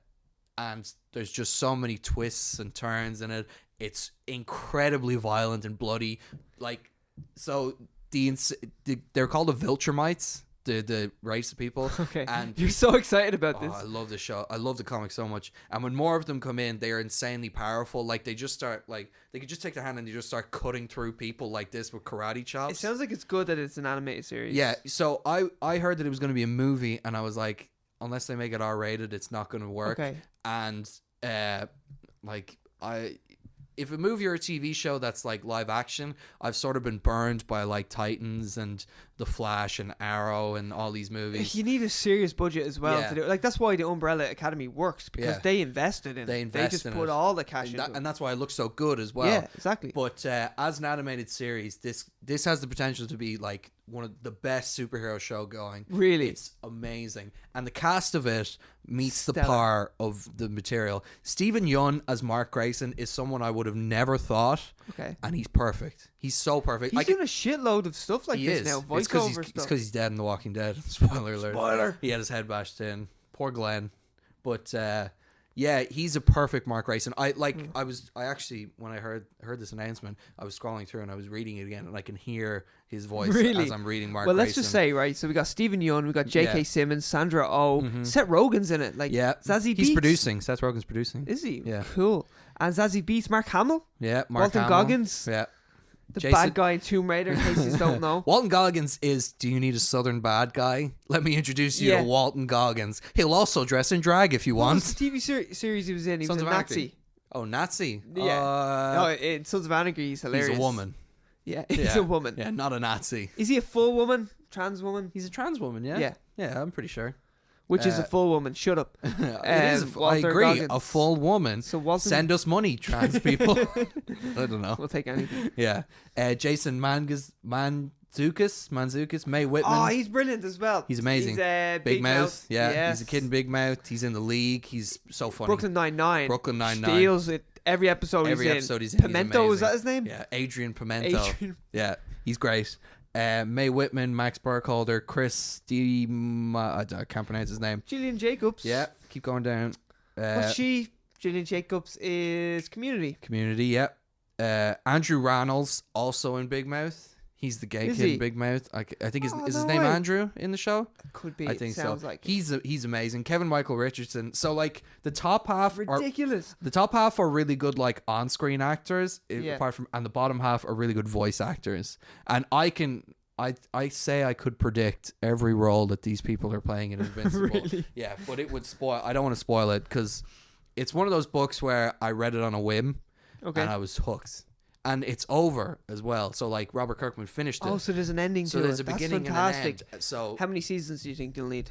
And there's just so many twists and turns in it. It's incredibly violent and bloody. Like, so they're called the Viltrumites. the race of people. Okay. And you're so excited about this. I love the show. I love the comic so much. And when more of them come in, they are insanely powerful. Like they just start they could just take their hand and they just start cutting through people like this with karate chops. It sounds like it's good that it's an animated series. Yeah. So I heard that it was going to be a movie, and I was like, unless they make it R-rated, it's not going to work. Okay. And if a movie or a TV show that's like live action, I've sort of been burned by like Titans and The Flash and Arrow and all these movies. You need a serious budget as well to do it. Like that's why the Umbrella Academy works, because they invested in it. They just put all the cash into it. And that's why it looks so good as well. Yeah, exactly. But as an animated series, this has the potential to be like one of the best superhero show going. Really? It's amazing. And the cast of it meets the Stellar. par of the material. Stephen Yeun as Mark Grayson is someone I would have never thought. Okay. And he's perfect. He's so perfect. He's doing a shitload of stuff like this now. Voiceover stuff. It's because he's dead in The Walking Dead. Spoiler alert. Spoiler. He had his head bashed in. Poor Glenn. But yeah, he's a perfect Mark Grayson. I actually, when I heard this announcement, I was scrolling through and I was reading it again, and I can hear his voice as I'm reading Mark Grayson. Well, let's just say, right, so we got Stephen Yeun, we got J.K. Simmons, Sandra Oh, Seth Rogen's in it. Like, Zazie Beetz. He's producing. Seth Rogen's producing. Is he? Yeah. Cool. And Zazie Beetz, Mark Hamill. Yeah, Mark Walton Hamill. Goggins. Yeah. The bad guy in Tomb Raider, in case you don't know. Walton Goggins is, do you need a southern bad guy? Let me introduce you to Walton Goggins. He'll also dress in drag if you want. What was the TV series he was in? He was a Nazi. Oh, Nazi? Yeah. No, in Sons of Anarchy, he's hilarious. He's a woman. Yeah, he's a woman. Yeah, not a Nazi. Is he a full woman? Trans woman? He's a trans woman, yeah? Yeah. Yeah, I'm pretty sure. Which is a full woman. Shut up. It is. I agree. Goggins. A full woman. So send us money, trans people. I don't know. We'll take anything. Yeah. Jason Mantzoukas, Mae Whitman. Oh, he's brilliant as well. He's amazing. He's Big Mouth. Yeah. Yes. He's a kid in Big Mouth. He's in The League. He's so funny. Brooklyn Nine-Nine. Steals it. Every episode he's in. Pimento, is that his name? Yeah. Adrian Pimento. Yeah. He's great. Mae Whitman, Max Burkholder, Chris I can't pronounce his name. Gillian Jacobs. Yeah, keep going down. Gillian Jacobs is Community. Community, yeah. Andrew Rannells, also in Big Mouth. He's the gay kid in Big Mouth. I think is his name Andrew in the show? Could be. I think sounds so. Like he's amazing. Kevin Michael Richardson. So like the top half ridiculous. The top half are really good like on-screen actors, apart from, and the bottom half are really good voice actors. And I say I could predict every role that these people are playing in Invincible. Really? Yeah, but it would spoil. I don't want to spoil it because it's one of those books where I read it on a whim, and I was hooked. And it's over as well. So like Robert Kirkman finished it. Oh, so there's an ending to it. So there's a beginning and an end. So how many seasons do you think you'll need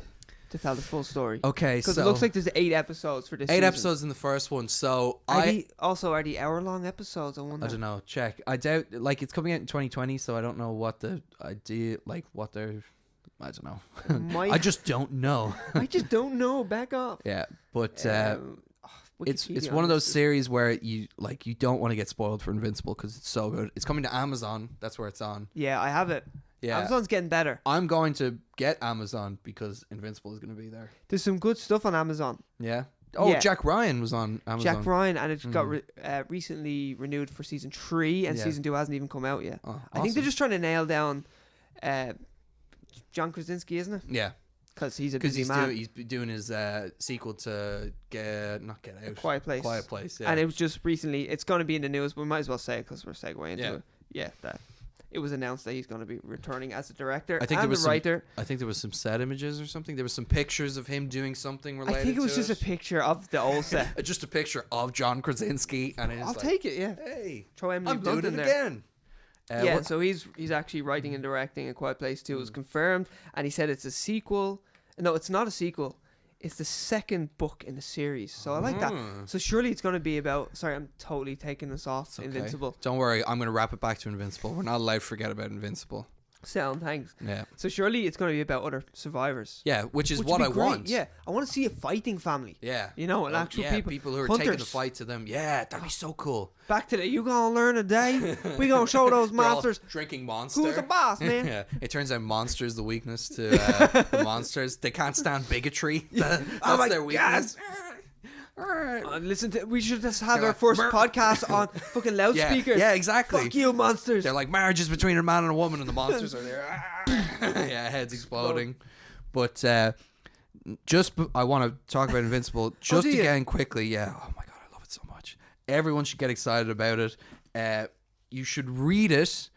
to tell the full story? Okay, because it looks like there's 8 episodes for this. 8 episodes in the first one. So are the hour-long episodes? I wonder. I don't know. Check. I doubt. Like it's coming out in 2020, so I don't know what the idea. Like what they're. I don't know. I just don't know. I just don't know. Back off. Yeah, but. It's one of those series where you don't want to get spoiled for Invincible because it's so good. It's coming to Amazon. That's where it's on. Yeah, I have it. Yeah, Amazon's getting better. I'm going to get Amazon because Invincible is going to be there. There's some good stuff on Amazon. Yeah. Oh, yeah. Jack Ryan was on Amazon. Jack Ryan, and it got recently renewed for season 3, and season 2 hasn't even come out yet. Oh, awesome. I think they're just trying to nail down John Krasinski, isn't it? Yeah. Because he's a busy man. He's doing his sequel to Get Out. Quiet Place. Quiet Place, yeah. And it was just recently, it's going to be in the news, but we might as well say it because we're segueing into it. Yeah, that. It was announced that he's going to be returning as a director and a writer. I think there was some set images or something. There was some pictures of him doing something related to it. I think it was just a picture of the old set. Just a picture of John Krasinski. And I'll take it, yeah. Hey, throw Emily Blunt in there. Again. So he's actually writing and directing A Quiet Place 2. It was confirmed, and he said it's a sequel. No, it's not a sequel. It's the second book in the series. So I like that. So surely it's going to be about... Sorry, I'm totally taking this off. Okay. Invincible. Don't worry. I'm going to wrap it back to Invincible. We're not allowed to forget about Invincible. Sound, thanks. Yeah. So surely it's going to be about other survivors. Yeah, which is what I want. Yeah, I want to see a fighting family. Yeah. You know, an actual people who are hunters. taking the fight to them. Yeah, that'd be so cool. Back to the, you gonna learn a day? We gonna show those monsters. Drinking Monster. Who's the boss, man? Yeah. It turns out Monster's the weakness to the monsters. They can't stand bigotry. That's their weakness. All right. Listen to. We should just have our first podcast on fucking loudspeakers. Yeah, exactly. Fuck you, monsters. They're like marriages between a man and a woman, and the monsters are there. Yeah, heads exploding. But I want to talk about Invincible just again quickly. Yeah. Oh my god, I love it so much. Everyone should get excited about it. You should read it.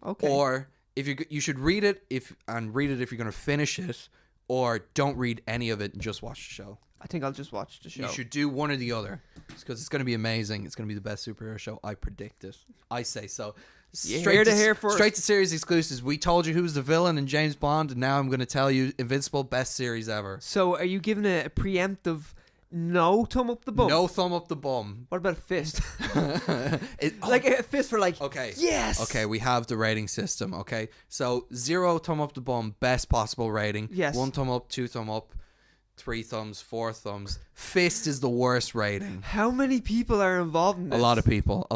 Okay. Or if you should read it if you're going to finish it, or don't read any of it and just watch the show. I think I'll just watch the show. You should do one or the other because it's going to be amazing. It's going to be the best superhero show. I predict it. I say so. Straight to series exclusives. We told you who's the villain in James Bond, and now I'm going to tell you Invincible, best series ever. So are you giving it a preemptive no thumb up the bum? No thumb up the bum. What about a fist? Like a fist for like, okay. Yes. Okay, we have the rating system, okay? So 0 thumb up the bum, best possible rating. Yes. 1 thumb up, 2 thumb up, 3 thumbs, 4 thumbs. Fist is the worst rating. How many people are involved in this? A lot of people.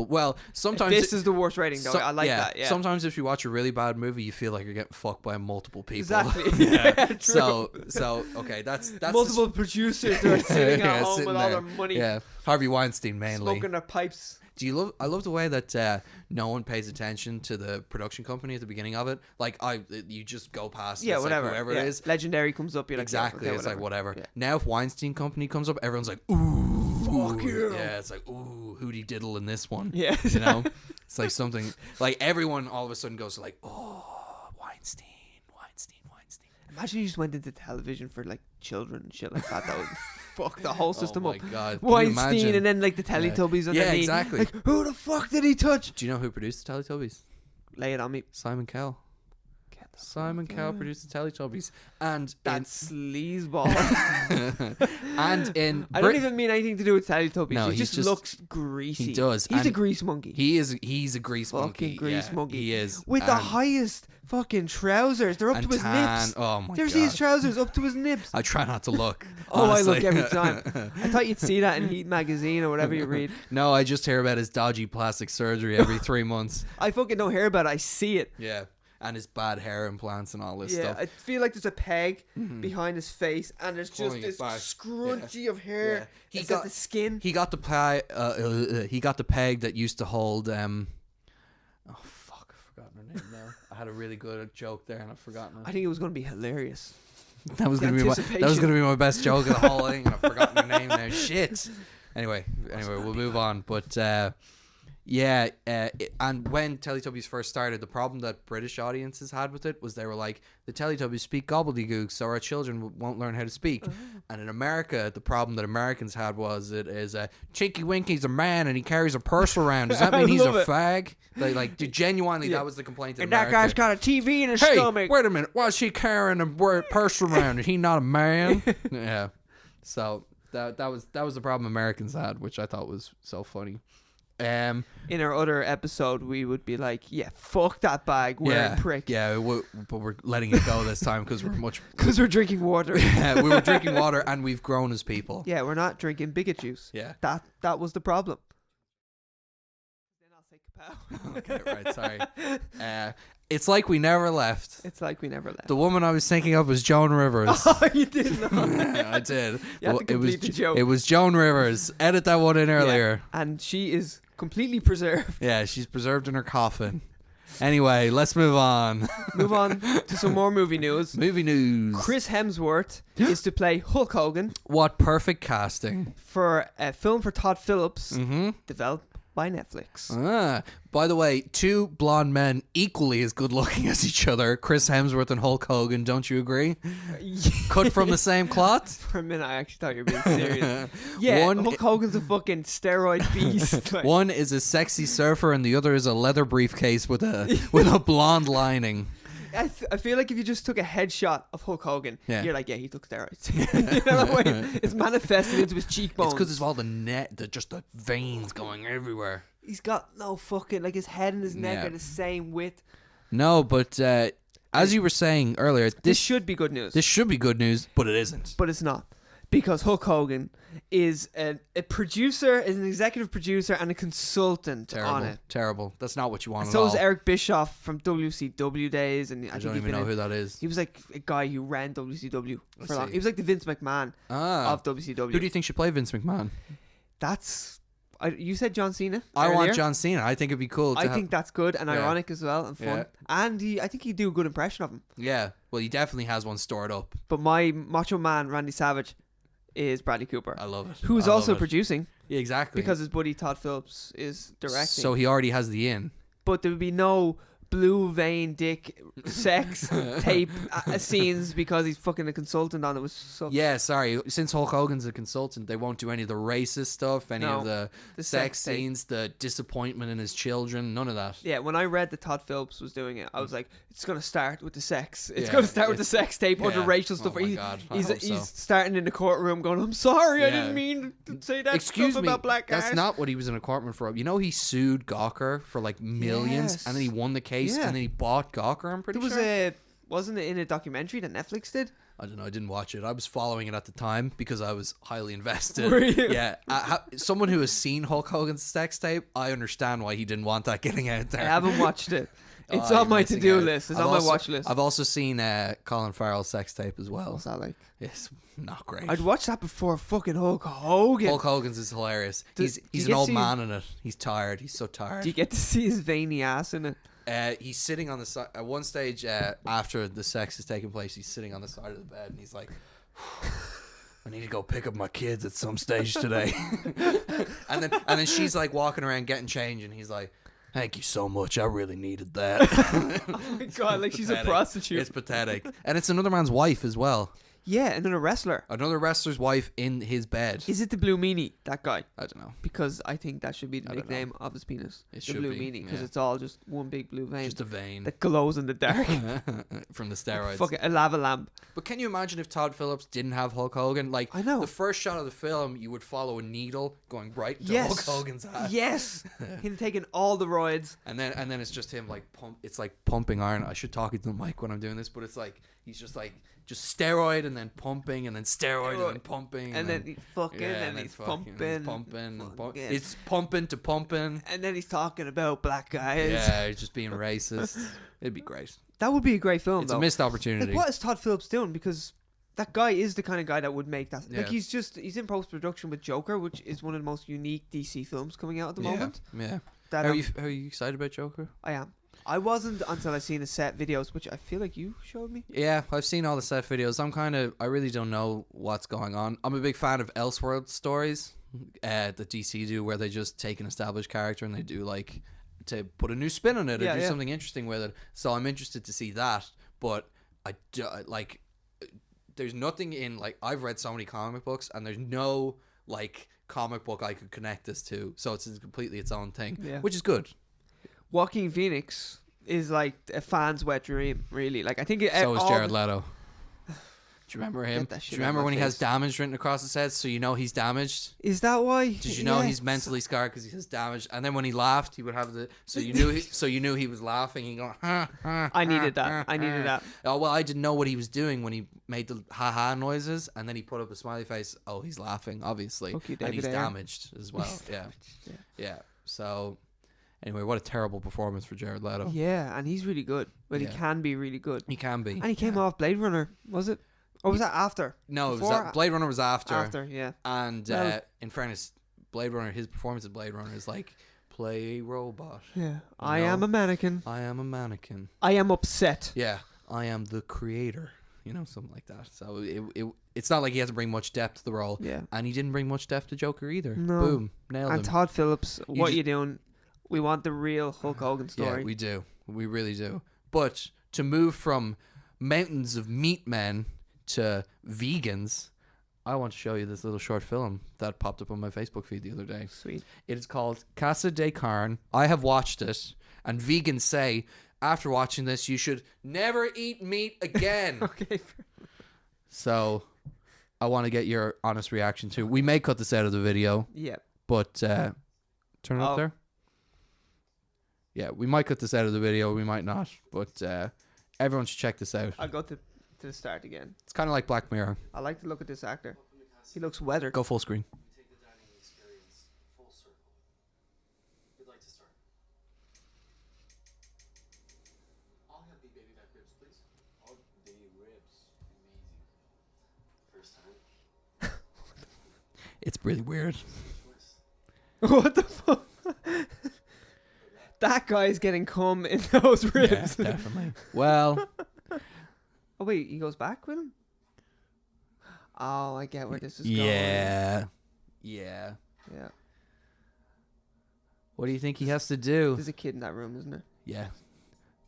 Well, sometimes Fist is the worst rating though. I like that. Yeah. Sometimes if you watch a really bad movie, you feel like you're getting fucked by multiple people. Exactly. Yeah. True. So okay, that's multiple producers that are sitting at home sitting with all their money. Yeah. Harvey Weinstein mainly. Smoking their pipes. I love the way that no one pays attention to the production company at the beginning of it. Like you just go past. Yeah, it's whatever. Like whoever it is. Legendary comes up. You're Exactly. Like, it's like whatever. Yeah. Now if Weinstein Company comes up, everyone's like, ooh, fuck you. Yeah, it's like, ooh, hootie diddle in this one. Yeah. You know, it's like something like everyone all of a sudden goes like, oh, Weinstein. Imagine you just went into television for like children and shit like that. That would fuck the whole system up. Oh my god, Weinstein and then like the Teletubbies underneath. Yeah, exactly. Like, who the fuck did he touch? Do you know who produced the Teletubbies? Lay it on me. Simon Cowell. Simon Cowell produced the Teletubbies, and that sleazeball. And in I don't even mean anything to do with Teletubbies. No, he just looks greasy. He does. He's a grease monkey. He's a grease monkey. Fucking grease monkey. He is with the highest fucking trousers. They're up to his nips. Oh my god! Do you ever see his trousers up to his nips? I try not to look. I look every time. I thought you'd see that in Heat magazine or whatever you read. No, I just hear about his dodgy plastic surgery every 3 months. I fucking don't hear about it. I see it. Yeah. And his bad hair implants and all this stuff. Yeah, I feel like there's a peg behind his face, and there's just this scrunchie of hair. Yeah. He got the skin. He got the he got the peg that used to hold. Oh fuck! I've forgotten her name now. I had a really good joke there, and I've forgotten it. I think it was going to be hilarious. That was going to be my best joke of the whole thing, and I've forgotten her name now. Shit. Anyway, we'll move on. But and when Teletubbies first started, the problem that British audiences had with it was they were like, the Teletubbies speak gobbledygook, so our children won't learn how to speak. And in America, the problem that Americans had was it is Chinky Winky's a man and he carries a purse around. Does that mean he's a fag? Genuinely, that was the complaint. And that guy's got a TV in his stomach. Wait a minute, why is he carrying a purse around? Is he not a man? Yeah. So that was the problem Americans had, which I thought was so funny. In our other episode, we would be like, "Yeah, fuck that bag, wearing prick." Yeah, but we're letting it go this time because we're drinking water. Yeah, we were drinking water, and we've grown as people. Yeah, we're not drinking bigot juice. Yeah, that was the problem. Then I'll say kapow. Okay, right. Sorry. It's like we never left. It's like we never left. The woman I was thinking of was Joan Rivers. Oh, you did not. I did. You had to complete the joke. It was Joan Rivers. Edit that one in earlier. Yeah, and she is completely preserved. Yeah, she's preserved in her coffin. Anyway, let's move on. Move on to some more movie news. Movie news. Chris Hemsworth is to play Hulk Hogan. What perfect casting. For a film for Todd Phillips, developed by Netflix. By the way, 2 blonde men equally as good looking as each other, Chris Hemsworth and Hulk Hogan, don't you agree? Cut from the same cloth? For a minute I actually thought you were being serious. Yeah, Hulk Hogan's a fucking steroid beast. One is a sexy surfer and the other is a leather briefcase with a blonde lining. I feel like if you just took a headshot of Hulk Hogan, you're like, yeah, he took steroids. It's manifested into his cheekbones. It's because it's all just the veins going everywhere. He's got no fucking, like his head and his neck are the same width. No, but as you were saying earlier, this should be good news. This should be good news, but it isn't. But it's not. Because Hulk Hogan is a producer, is an executive producer and a consultant on it. Terrible. That's not what you want at all. So is Eric Bischoff from WCW days. And I don't even know who that is. He was like a guy who ran WCW for long. He was like the Vince McMahon of WCW. Who do you think should play Vince McMahon? That's You said John Cena. I earlier. want John Cena. I think it'd be cool. I think that's good and ironic as well and fun. Yeah. And I think he'd do a good impression of him. Yeah. Well, he definitely has one stored up. But my Macho Man Randy Savage is Bradley Cooper. I love it. Who's also producing. Yeah, exactly. Because his buddy Todd Phillips is directing. So he already has the in. But there would be no blue vein dick sex tape scenes because he's fucking a consultant on it. Was so yeah, sorry. Since Hulk Hogan's a consultant, they won't do any of the racist stuff, any of the sex scenes, the disappointment in his children, none of that. Yeah, when I read that Todd Phillips was doing it, I was like, it's going to start with the sex. It's going to start with the sex tape or the racial stuff. He's starting in the courtroom going, I'm sorry, I didn't mean to say that stuff about black guys. That's not what he was in a courtroom for. You know, he sued Gawker for like millions and then he won the case and then he bought Gawker, I'm pretty sure. Wasn't it in a documentary that Netflix did? I don't know. I didn't watch it. I was following it at the time because I was highly invested. Were you? Yeah. Someone who has seen Hulk Hogan's sex tape, I understand why he didn't want that getting out there. I haven't watched it. It's on my to-do list. It's on my watch list. I've also seen Colin Farrell's sex tape as well. What's that like? It's not great. I'd watch that before fucking Hulk Hogan. Hulk Hogan's is hilarious. He's an old man in it. He's tired. He's so tired. Do you get to see his veiny ass in it? He's sitting on the side. At one stage, after the sex is taking place, he's sitting on the side of the bed and he's like, I need to go pick up my kids at some stage today. and then she's like walking around getting change and he's like, thank you so much. I really needed that. Oh my God, like she's a prostitute. It's pathetic. And it's another man's wife as well. Yeah, another wrestler. Another wrestler's wife in his bed. Is it the Blue Meanie, that guy? I don't know. Because I think that should be the nickname of his penis. It the Blue Meanie, because it's all just one big blue vein. Just a vein. That glows in the dark. From the steroids. Fucking a lava lamp. But can you imagine if Todd Phillips didn't have Hulk Hogan? Like, I know. The first shot of the film, you would follow a needle going right into Hulk Hogan's ass. Yes. Him taking all the roids. And then it's just him like it's like pumping iron. I should talk into the mic when I'm doing this, but it's like he's just like steroid and then pumping and then steroid and then pumping and then he's fucking and he's pumping. It's pumping to pumping. And then he's talking about black guys. Yeah, he's just being racist. It'd be great. That would be a great film. It's a missed opportunity. Like, what is Todd Phillips doing? Because that guy is the kind of guy that would make that. Like he's in post production with Joker, which is one of the most unique DC films coming out at the moment. Yeah. That, are you excited about Joker? I am. I wasn't until I seen the set videos, which I feel like you showed me. Yeah, I've seen all the set videos. I really don't know what's going on. I'm a big fan of Elseworld stories that DC do, where they just take an established character and they do like to put a new spin on it or do something interesting with it. So I'm interested to see that, but there's nothing in like I've read so many comic books and there's no like comic book I could connect this to. So it's completely its own thing, which is good. Joaquin Phoenix is like a fan's wet dream, really. Like I think so is Jared Leto. Do you remember him? Do you remember when he has damage written across his head, so you know he's damaged? Is that why? Did you know he's mentally scarred because he has damage? And then when he laughed, he would have you knew he was laughing. He go, ha, ha, I needed that. I needed that. Oh well, I didn't know what he was doing when he made the ha ha noises, and then he put up a smiley face. Oh, he's laughing, obviously, and he's damaged as well. Yeah. So. Anyway, what a terrible performance for Jared Leto. Yeah, and he's really good. But he can be really good. He can be. And he came off Blade Runner, was it? Or was that after? No, Blade Runner was after. After, yeah. And in fairness, Blade Runner, his performance in Blade Runner is like, play robot. Yeah. I am a mannequin. I am a mannequin. I am upset. Yeah. I am the creator. You know, something like that. So it's not like he has to bring much depth to the role. Yeah. And he didn't bring much depth to Joker either. No. Boom. Nailed him. And Todd Phillips, what are you doing? We want the real Hulk Hogan story. Yeah, we do. We really do. But to move from mountains of meat men to vegans, I want to show you this little short film that popped up on my Facebook feed the other day. Sweet. It is called Casa de Carne. I have watched it, and vegans say, after watching this, you should never eat meat again. Okay. So, I want to get your honest reaction to. We may cut this out of the video. Yeah. But, turn it up there. Yeah, we might cut this out of the video. We might not. But everyone should check this out. I'll go to the start again. It's kind of like Black Mirror. I like to look at this actor. He looks weathered. Go full screen. We take the dining experience full circle. We'd like to start. I'll have the baby back ribs, please. Oh, the ribs. Amazing. First time. It's really weird. What the fuck? That guy's getting cum in those ribs. Yeah, definitely. Well. Oh wait, he goes back with him? Oh, I get where this is Yeah. going. Yeah. What do you think he has to do? There's a kid in that room, isn't there? Yeah.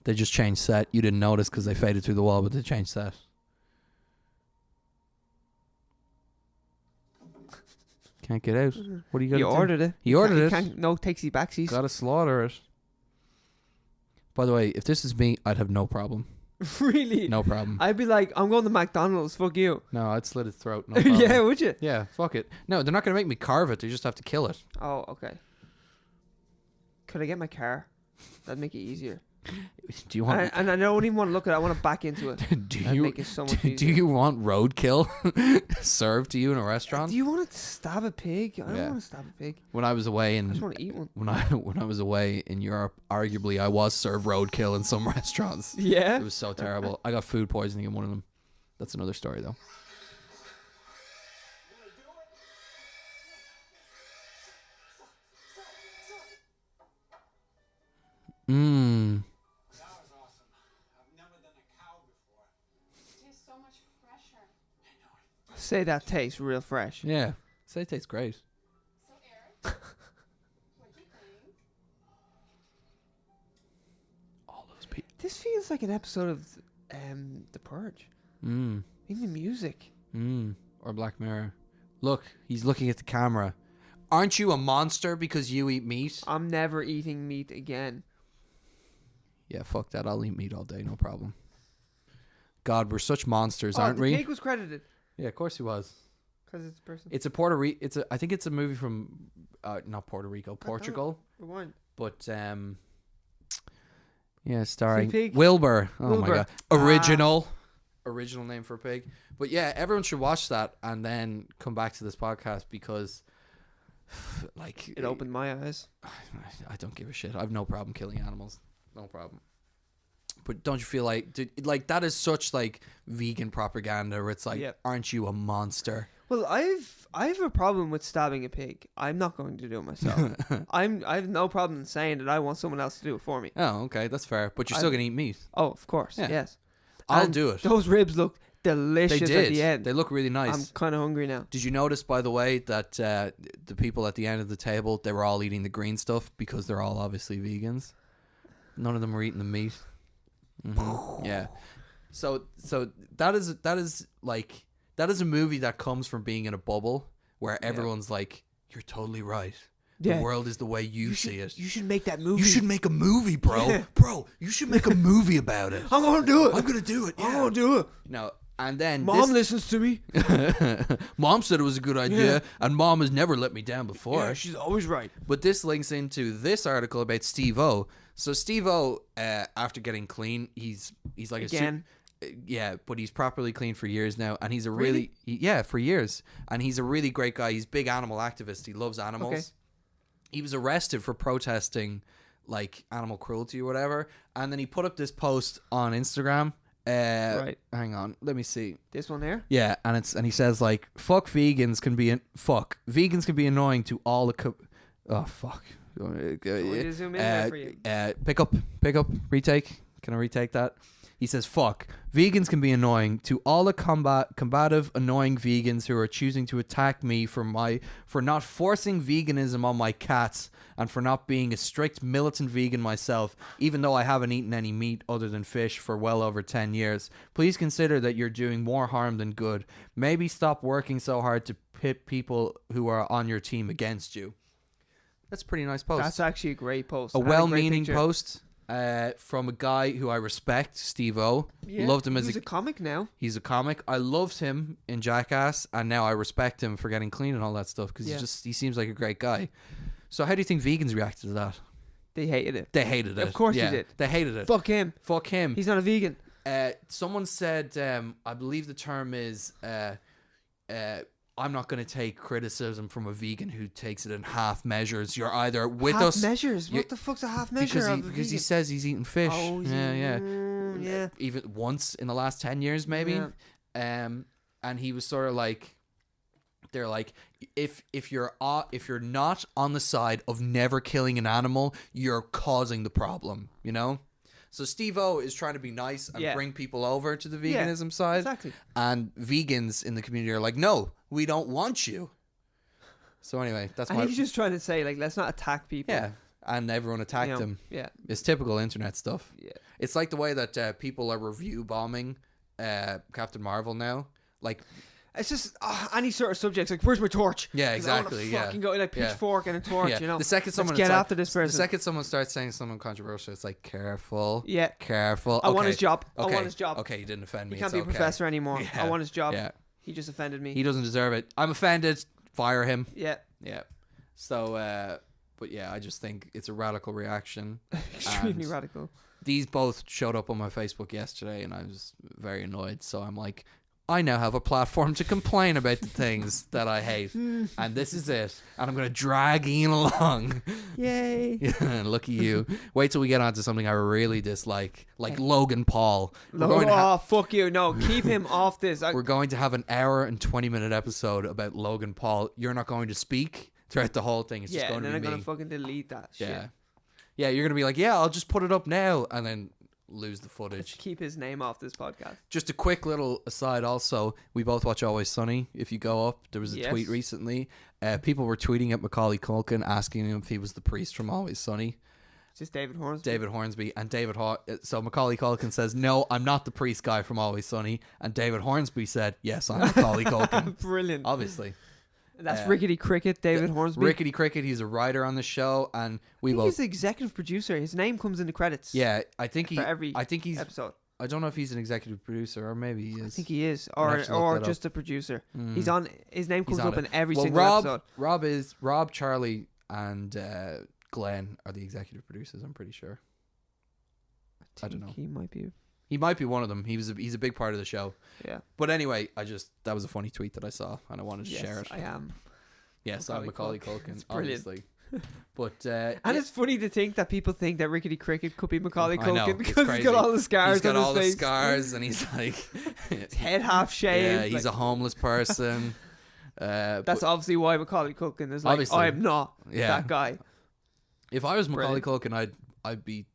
They just changed set. You didn't notice because they faded through the wall, but they changed set. Can't get out. What are you going to do? He ordered it. He ordered it. No takesy backsies. Gotta slaughter it. By the way, if this is me, I'd have no problem. Really? No problem. I'd be like, I'm going to McDonald's. Fuck you. No, I'd slit his throat. No problem. Yeah, would you? Yeah, fuck it. No, they're not going to make me carve it. They just have to kill it. Oh, okay. Could I get my car? That'd make it easier. Do you want? And I don't even want to look at it. I want to back into it. That'd make it so much easier. Do you want roadkill served to you in a restaurant? Do you want to stab a pig? I don't want to stab a pig. When I was away I just want to eat one. when I was away in Europe, arguably I was served roadkill in some restaurants. Yeah. It was so terrible. I got food poisoning in one of them. That's another story though. Mmm. That was awesome. I've never done a cow before. It tastes so much fresher. I know. Say that tastes real fresh. Yeah. Say it tastes great. So, Eric, what do you think? All those people. This feels like an episode of The Purge. Mmm. Even the music. Or Black Mirror. Look, he's looking at the camera. Aren't you a monster because you eat meat? I'm never eating meat again. Yeah, fuck that. I'll eat meat all day, no problem. God, we're such monsters, aren't the we? pig was credited. Yeah, of course he was. Because it's a person. It's a Puerto Rico. I think it's a movie from, not Puerto Rico, Portugal. Rewind. But yeah, starring Pig? Wilbur. Oh my Wilbur. god, original name for a pig. But yeah, everyone should watch that and then come back to this podcast because, like, It opened my eyes. I don't give a shit. I have no problem killing animals. No problem. But don't you feel like that is such like vegan propaganda where it's like, Yep. aren't you a monster? Well, I have a problem with stabbing a pig. I'm not going to do it myself. I have no problem saying that I want someone else to do it for me. Oh, okay, that's fair. But you're still gonna eat meat. Oh, of course. Yeah. Yes. I'll And do it. Those ribs look delicious They did. at the end. They look really nice. I'm kind of hungry now. Did you notice, by the way, that the people at the end of the table, they were all eating the green stuff because they're all obviously vegans. None of them were eating the meat. Yeah. So that is a movie that comes from being in a bubble where everyone's like, you're totally right. Yeah. The world is the way you see it. You should make that movie. You should make a movie, bro. Yeah. Bro, you should make a movie about it. I'm gonna do it. I'm gonna do it. Yeah. I'm gonna do it. No, and then Mom listens to me. Mom said it was a good idea, Yeah. and Mom has never let me down before. Yeah, she's always right. But this links into this article about Steve-O. So Steve-O, after getting clean, he's like Again. but he's properly clean for years now, and he's a Really? for years, and he's a really great guy. He's a big animal activist. He loves animals. Okay. He was arrested for protesting like animal cruelty or whatever, and then he put up this post on Instagram. Right. Hang on, let me see. This one there. Yeah, and he says like, vegans can be annoying to all the oh fuck. Want me to zoom in there for you? Pick up, retake. Can I retake that? He says, fuck, vegans can be annoying to all the combative, annoying vegans who are choosing to attack me for not forcing veganism on my cats and for not being a strict militant vegan myself, even though I haven't eaten any meat other than fish for well over 10 years. Please consider that you're doing more harm than good. Maybe stop working so hard to pit people who are on your team against you. That's a pretty nice post. That's actually a great post. A And a great well-meaning picture. post from a guy who I respect, Steve-O. Yeah, Loved him as he's a comic now. He's a comic. I loved him in Jackass, and now I respect him for getting clean and all that stuff because he seems like a great guy. So how do you think vegans reacted to that? They hated it. They hated it. Of course yeah, they did. They hated it. Fuck him. Fuck him. He's not a vegan. Someone said, I believe the term is, I'm not going to take criticism from a vegan who takes it in half measures. You're either with half us. measures. What the fuck's a half measure? Because he says he's eating fish. Oh, yeah. Even once in the last 10 years, maybe. Yeah. And he was sort of like, they're like, if you're not on the side of never killing an animal, you're causing the problem, you know. So Steve-O is trying to be nice and bring people over to the veganism side. Exactly. And vegans in the community are like, no, we don't want you. So anyway, that's I think he's just trying to say, like, let's not attack people. Yeah, and everyone attacked him. Yeah. It's typical internet stuff. Yeah. It's like the way that people are review bombing Captain Marvel now. Like, it's just any sort of subjects, like, where's my torch? Yeah, exactly. I want to fucking go, like, pitchfork and a torch, you know. The second someone let's get after this person. The second someone starts saying something controversial, it's like, careful. Yeah. Careful. I want his job. Okay. I want his job. Okay, you didn't offend me. He can't it's be a professor anymore. Yeah. I want his job. Yeah. He just offended me. He doesn't deserve it. I'm offended. Fire him. Yeah. Yeah. So, but yeah, I just think it's a radical reaction. Extremely radical. These both showed up on my Facebook yesterday, and I was very annoyed. So I'm like, I now have a platform to complain about the things that I hate, and this is it. And I'm going to drag Ian along. Yay. Yeah, look at you. Wait till we get on to something I really dislike, like Logan Paul. Fuck you. No, keep him off this. We're going to have an hour and 20-minute episode about Logan Paul. You're not going to speak throughout the whole thing. It's just going to be me. and then I'm going to fucking delete that shit. Yeah, you're going to be like, yeah, I'll just put it up now, and then lose the footage. Let's keep his name off this podcast. Just a quick little aside also, we both watch Always Sunny. If you go up, there was a tweet recently. People were tweeting at Macaulay Culkin asking him if he was the priest from Always Sunny. It's just David Hornsby. So Macaulay Culkin says, no, I'm not the priest guy from Always Sunny. And David Hornsby said, yes, I'm Macaulay Culkin. Brilliant. Obviously. That's Rickety Cricket, David Hornsby. Rickety Cricket, he's a writer on the show, and he's the executive producer. His name comes in the credits. Yeah, I think he's episode. I don't know if he's an executive producer, or maybe he is. I think he is, or just a producer. He's on. His name comes up in every single episode. Rob, Charlie, and Glenn are the executive producers. I'm pretty sure. I don't know. He might be. He might be one of them. He's a big part of the show. Yeah. But anyway, that was a funny tweet that I saw, and I wanted to share it. I am. Yes, I'm Macaulay Culkin. It's brilliant. Obviously. But it's funny to think that people think that Rickety Cricket could be Macaulay Culkin, know, because he's got all the scars on his face. He's got all the scars, and he's like his head half shaved. Yeah, he's a homeless person. That's obviously why Macaulay Culkin is like, I'm not that guy. If I was Macaulay Culkin, I'd be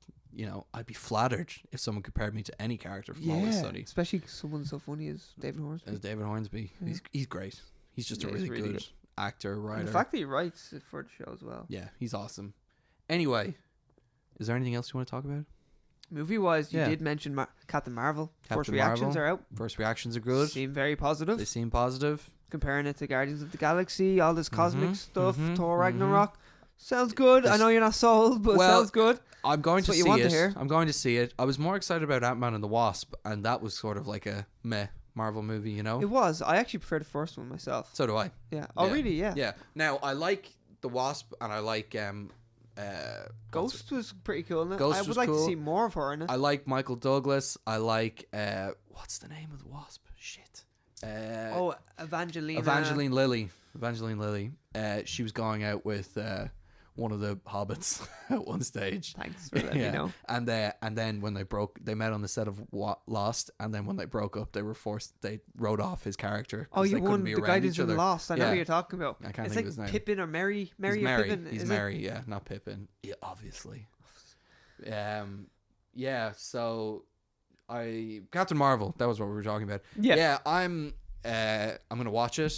flattered if someone compared me to any character from Always Sunny. Especially someone so funny as David Hornsby. Yeah. He's great. He's just a really good actor, writer. And the fact that he writes for the show as well. Yeah, he's awesome. Anyway, is there anything else you want to talk about? Movie-wise, you did mention Captain Marvel. First reactions are out. First reactions are good. Seem very positive. They seem positive. Comparing it to Guardians of the Galaxy, all this cosmic stuff, Thor Ragnarok. Sounds good. I know you're not sold, but sounds good. I'm going to see it. I'm going to see it. I was more excited about Ant-Man and the Wasp, and that was sort of like a meh Marvel movie, you know? It was. I actually prefer the first one myself. So do I. Yeah. Oh, really? Yeah. Yeah. Now, I like the Wasp, and I like Ghost was pretty cool in it. Ghost I would like to see more of her in it. I like Michael Douglas. I like what's the name of the Wasp? Shit. Evangeline Lilly. She was going out with one of the hobbits at one stage. Thanks for letting me know. And then when they met on the set of Lost, and then when they broke up, they wrote off his character. Oh, you won the guy who's in Lost. I know what you're talking about. I can't it's think like of his name. Pippin or Merry or Pippin. He's Merry, yeah, not Pippin. Yeah, obviously. So Captain Marvel, that was what we were talking about. Yeah, I'm gonna watch it.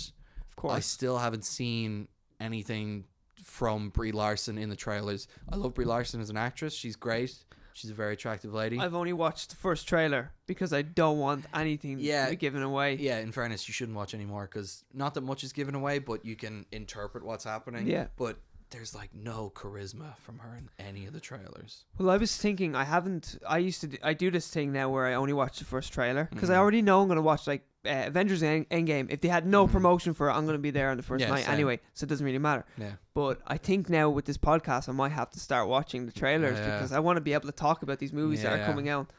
Of course. I still haven't seen anything from Brie Larson in the trailers. I love Brie Larson as an actress. She's great. She's a very attractive lady. I've only watched the first trailer because I don't want anything to be given away. Yeah, in fairness, you shouldn't watch anymore because not that much is given away, but you can interpret what's happening. Yeah. But there's like no charisma from her in any of the trailers. Well, I was thinking I do this thing now where I only watch the first trailer because I already know I'm going to watch like Avengers Endgame. If they had no promotion for it, I'm going to be there on the first night anyway, so it doesn't really matter. Yeah. But I think now with this podcast, I might have to start watching the trailers because I want to be able to talk about these movies that are coming out.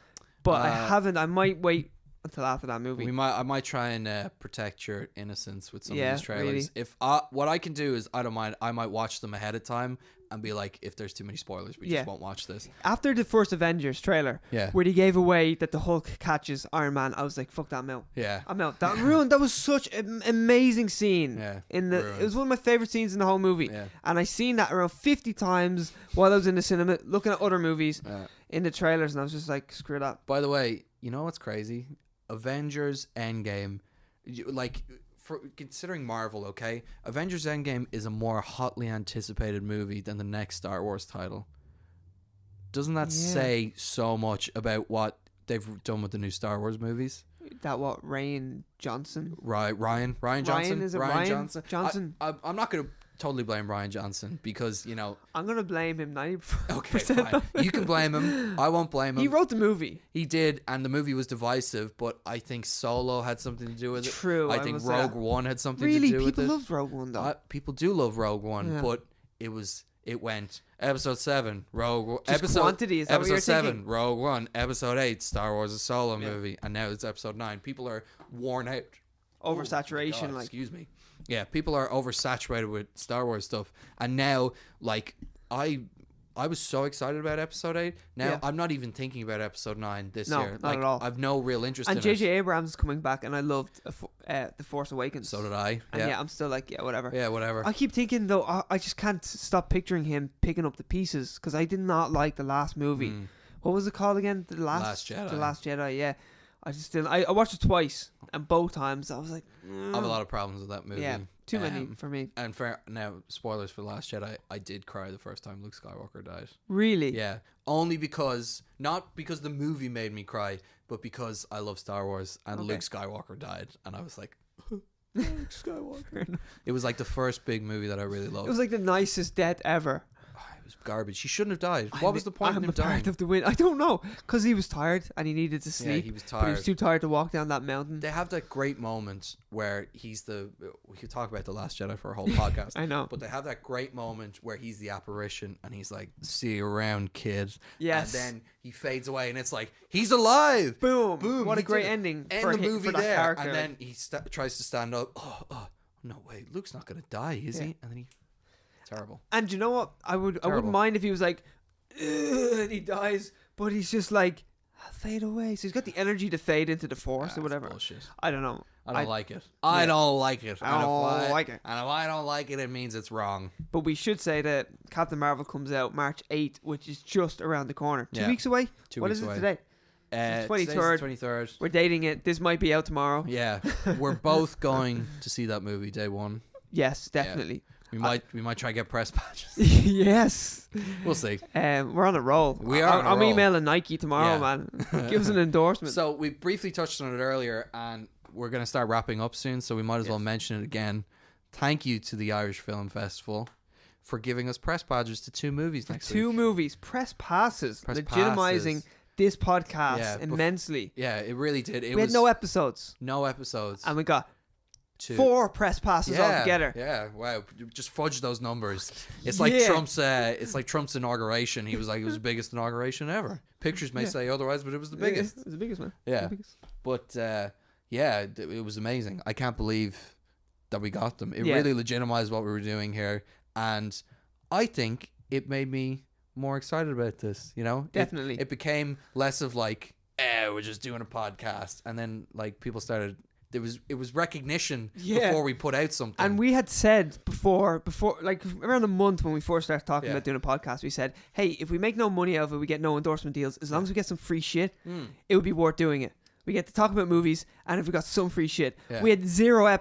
But I haven't. I might wait until after that movie. I might try and protect your innocence with some of these trailers. Really. If what I can do is I don't mind. I might watch them ahead of time, and be like, if there's too many spoilers, we just won't watch this. After the first Avengers trailer, where they gave away that the Hulk catches Iron Man, I was like, fuck that, I'm out. Yeah. I'm out. That ruined. That was such an amazing scene. Yeah. It was one of my favorite scenes in the whole movie. Yeah. And I seen that around 50 times while I was in the cinema looking at other movies in the trailers, and I was just like, screw that. By the way, you know what's crazy? Avengers Endgame, like, for considering Marvel, okay, Avengers Endgame is a more hotly anticipated movie than the next Star Wars title. Doesn't that say so much about what they've done with the new Star Wars movies? That what, Ryan Johnson? Ryan Johnson? Is it Ryan Johnson? I'm not going to totally blame Ryan Johnson because, you know... I'm going to blame him 90%. Okay, fine. You can blame him. I won't blame him. He wrote the movie. He did, and the movie was divisive, but I think Solo had something to do with it. True. I think Rogue One had something to do with it. People love Rogue One, though. People do love Rogue One, but it went episode 7, Rogue quantity, is that episode what you're 7, thinking? Rogue One, episode 8, Star Wars a Solo movie, and now it's episode 9. People are worn out. Oversaturation, God, excuse me. Yeah, people are oversaturated with Star Wars stuff, and now, like, I was so excited about episode 8. Now I'm not even thinking about episode 9 this year. Not at all. I've no real interest in it. And J.J. Abrams is coming back, and I loved The Force Awakens. So did I. And I'm still like, whatever. Yeah, whatever. I keep thinking, though, I just can't stop picturing him picking up the pieces, because I did not like the last movie. What was it called again? The Last Jedi. The Last Jedi, yeah. I watched it twice, and both times I was like, I have a lot of problems with that movie. Yeah, too many for me. And now, spoilers for The Last Jedi, I did cry the first time Luke Skywalker died. Really? Yeah. Only because, not because the movie made me cry, but because I love Star Wars, and Luke Skywalker died, and I was like, Luke Skywalker. It was like the first big movie that I really loved. It was like the nicest death ever. It was garbage. He shouldn't have died. What was the point of him dying? Part of the win. I don't know, because he was tired and he needed to sleep. Yeah, he was tired. But he was too tired to walk down that mountain. They have that great moment where we could talk about The Last Jedi for a whole podcast. I know. But they have that great moment where he's the apparition and he's like, "See you around, kid." Yes. And then he fades away and it's like, he's alive. Boom. Boom. What a great ending for the movie for that there. character. And then he tries to stand up. Oh, no way. Luke's not going to die, is he? And then terrible. And you know what? I wouldn't mind if he was like, and he dies, but he's just like, I'll fade away. So he's got the energy to fade into the Force or whatever. Bullshit. I don't know. I don't like it. I don't like it. I don't like it. And if I don't like it, it means it's wrong. But we should say that Captain Marvel comes out March 8th, which is just around the corner. 2 weeks away? 2 what weeks is away. it today? It's 23rd. 23rd. We're dating it. This might be out tomorrow. Yeah. We're both going to see that movie day one. Yes, definitely. Yeah. We might try to get press badges. Yes. We'll see. We're on a roll. We are on a roll. I'm emailing Nike tomorrow, man. Give us an endorsement. So we briefly touched on it earlier, and we're going to start wrapping up soon, so we might as well mention it again. Thank you to the Irish Film Festival for giving us press badges to 2 movies next week. 2 movies. Press passes. Legitimizing this podcast immensely. Yeah, it really did. We had no episodes. No episodes. And we got 2. 4 press passes altogether. Yeah, wow. Just fudge those numbers. It's like Trump's inauguration. He was like, it was the biggest inauguration ever. Pictures may say otherwise, but it was the biggest. It was the biggest, man. Yeah. But it was amazing. I can't believe that we got them. It really legitimized what we were doing here, and I think it made me more excited about this. You know, definitely. It became less of like, we're just doing a podcast, and then like people started. It was recognition before we put out something. And we had said before like around a month when we first started talking about doing a podcast, we said, hey, if we make no money out of it, we get no endorsement deals. As long as we get some free shit, it would be worth doing it. We get to talk about movies, and if we got some free shit, we had 0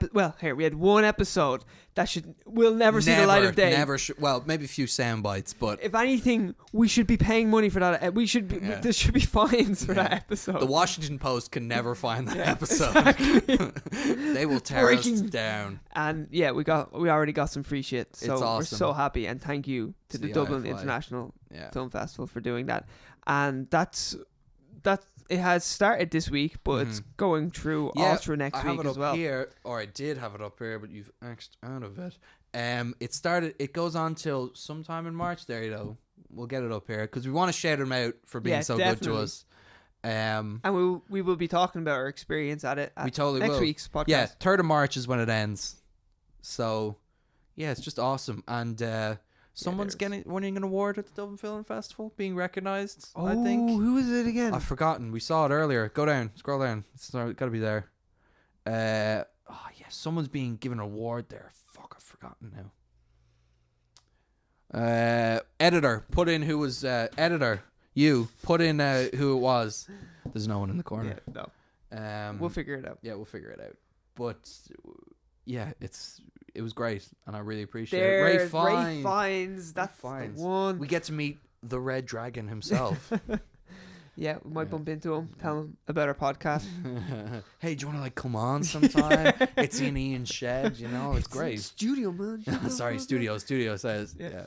we had 1 episode that will never see the light of day. Well, maybe a few sound bites, but if anything, we should be paying money for that. There should be fines for that episode. The Washington Post can never find that episode. Exactly. They will tear us down. And we already got some free shit. So it's awesome. We're so happy, and thank you to the Dublin IFI. International Film Festival for doing that. And that it has started this week, but it's going through all through next week as well. I did have it up here, but you've X'd out of it. It goes on till sometime in March there, we'll get it up here because we want to shout them out for being so good to us. And we will be talking about our experience at it we totally next will. Week's podcast. Yeah, 3rd of March is when it ends. So, yeah, it's just awesome. And Someone's winning an award at the Dublin Film Festival, being recognised. Oh, I think. who is it again? I've forgotten. We saw it earlier. Go down, scroll down. It's got to be there. Oh yeah, someone's being given an award there. Fuck, I've forgotten now. Editor, put in who was editor. You put in who it was. There's no one in the corner. Yeah, no. We'll figure it out. Yeah, we'll figure it out. But yeah, it was great, and I really appreciate it. Ray Fiennes, that's the one. We get to meet the Red Dragon himself. Yeah, we might bump into him. Tell him about our podcast. Hey, do you want to like come on sometime? It's in Ian's shed, you know. It's great. Studio, man. Sorry, studio says. Yeah.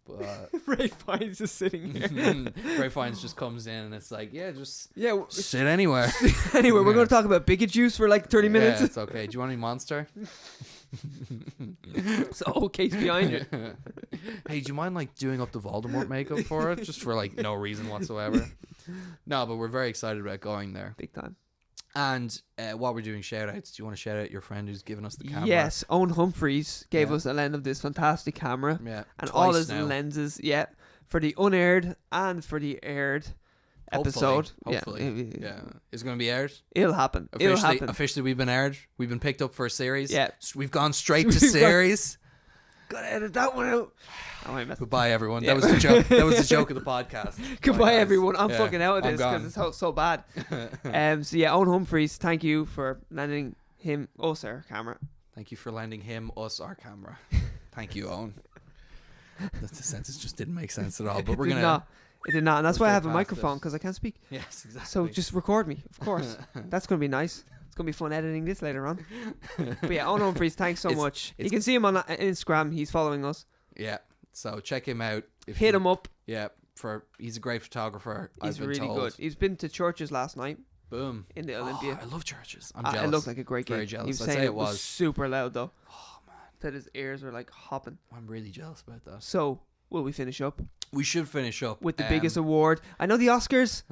But, Ray Fiennes is sitting here. Ray Fiennes just comes in and it's like, just sit Anyway, anywhere. we're going to talk about bigot juice for like 30 minutes. Yeah, it's okay. Do you want any Monster? It's a whole case behind it. Hey, do you mind like doing up the Voldemort makeup for it, just for like no reason whatsoever? No, but we're very excited about going there, big time. And while we're doing shout outs, do you want to shout out your friend who's given us the camera? Yes, Owen Humphreys gave us a lens of this fantastic camera. Yeah, and all his lenses. Yeah, for the unaired and for the aired episode. Hopefully. Yeah. It's going to be aired. It'll happen. Officially, we've been aired. We've been picked up for a series. Yeah. We've gone straight to series. Gotta edit that one out. Goodbye, everyone. Yeah. That was the joke. That was the joke of the podcast. Goodbye, everyone. I'm fucking out of this because it's so bad. So yeah, Owen Humphreys, thank you for lending us our camera. Thank you for lending us our camera. Thank you, Owen. The sentence just didn't make sense at all. But we're gonna. It did not, and that's why I have a microphone, because I can't speak. Yes, exactly. So just record me, of course. That's going to be nice. It's going to be fun editing this later on. But yeah, Owen Humphreys, thanks so much. You can see him on Instagram. He's following us. Yeah, so check him out. Hit him up. Yeah, he's a great photographer. He's really good. He's been to churches last night. Boom. In the Olympia. I love churches. I'm jealous. It looked like a great gig. Very jealous. He was saying it was super loud though. Oh man. That his ears were like hopping. I'm really jealous about that. So, will we finish up? We should finish up with the biggest award. I know the Oscars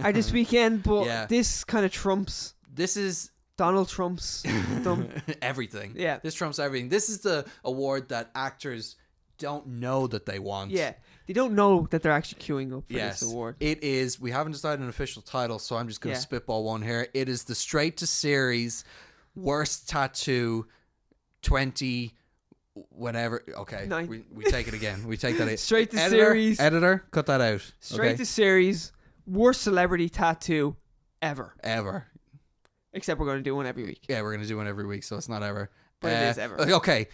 are this weekend, but this kind of trumps. This is Donald Trump's everything. Yeah, this trumps everything. This is the award that actors don't know that they want. Yeah, they don't know that they're actually queuing up for this award. It is. We haven't decided an official title, so I'm just going to spitball one here. It is the straight to series worst tattoo 20. Whatever. Okay, we take it again. We take that out. Straight to series. Editor, cut that out. Straight to series. Worst celebrity tattoo ever. Except we're going to do one every week. Yeah, we're going to do one every week, so it's not ever. But it is ever. Okay.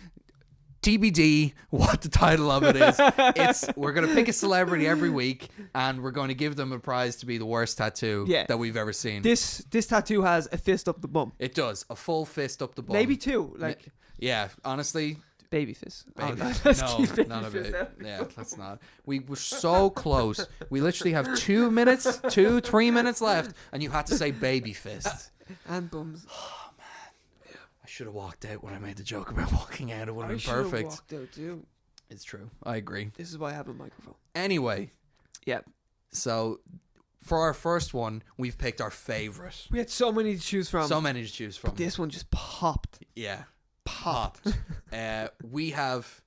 TBD, what the title of it is. We're going to pick a celebrity every week, and we're going to give them a prize to be the worst tattoo that we've ever seen. This tattoo has a fist up the bum. It does. A full fist up the bum. Maybe two. Yeah, honestly. Baby fist. No, not a bit. Yeah, let's not. We were so close. We literally have 3 minutes left, and you had to say baby fist. And bums. Oh, man. I should have walked out when I made the joke about walking out. It would have been perfect. I should have walked out too. It's true. I agree. This is why I have a microphone. Anyway. Yep. So, for our first one, we've picked our favourite. We had so many to choose from. But this one just popped. Yeah. Popped. We have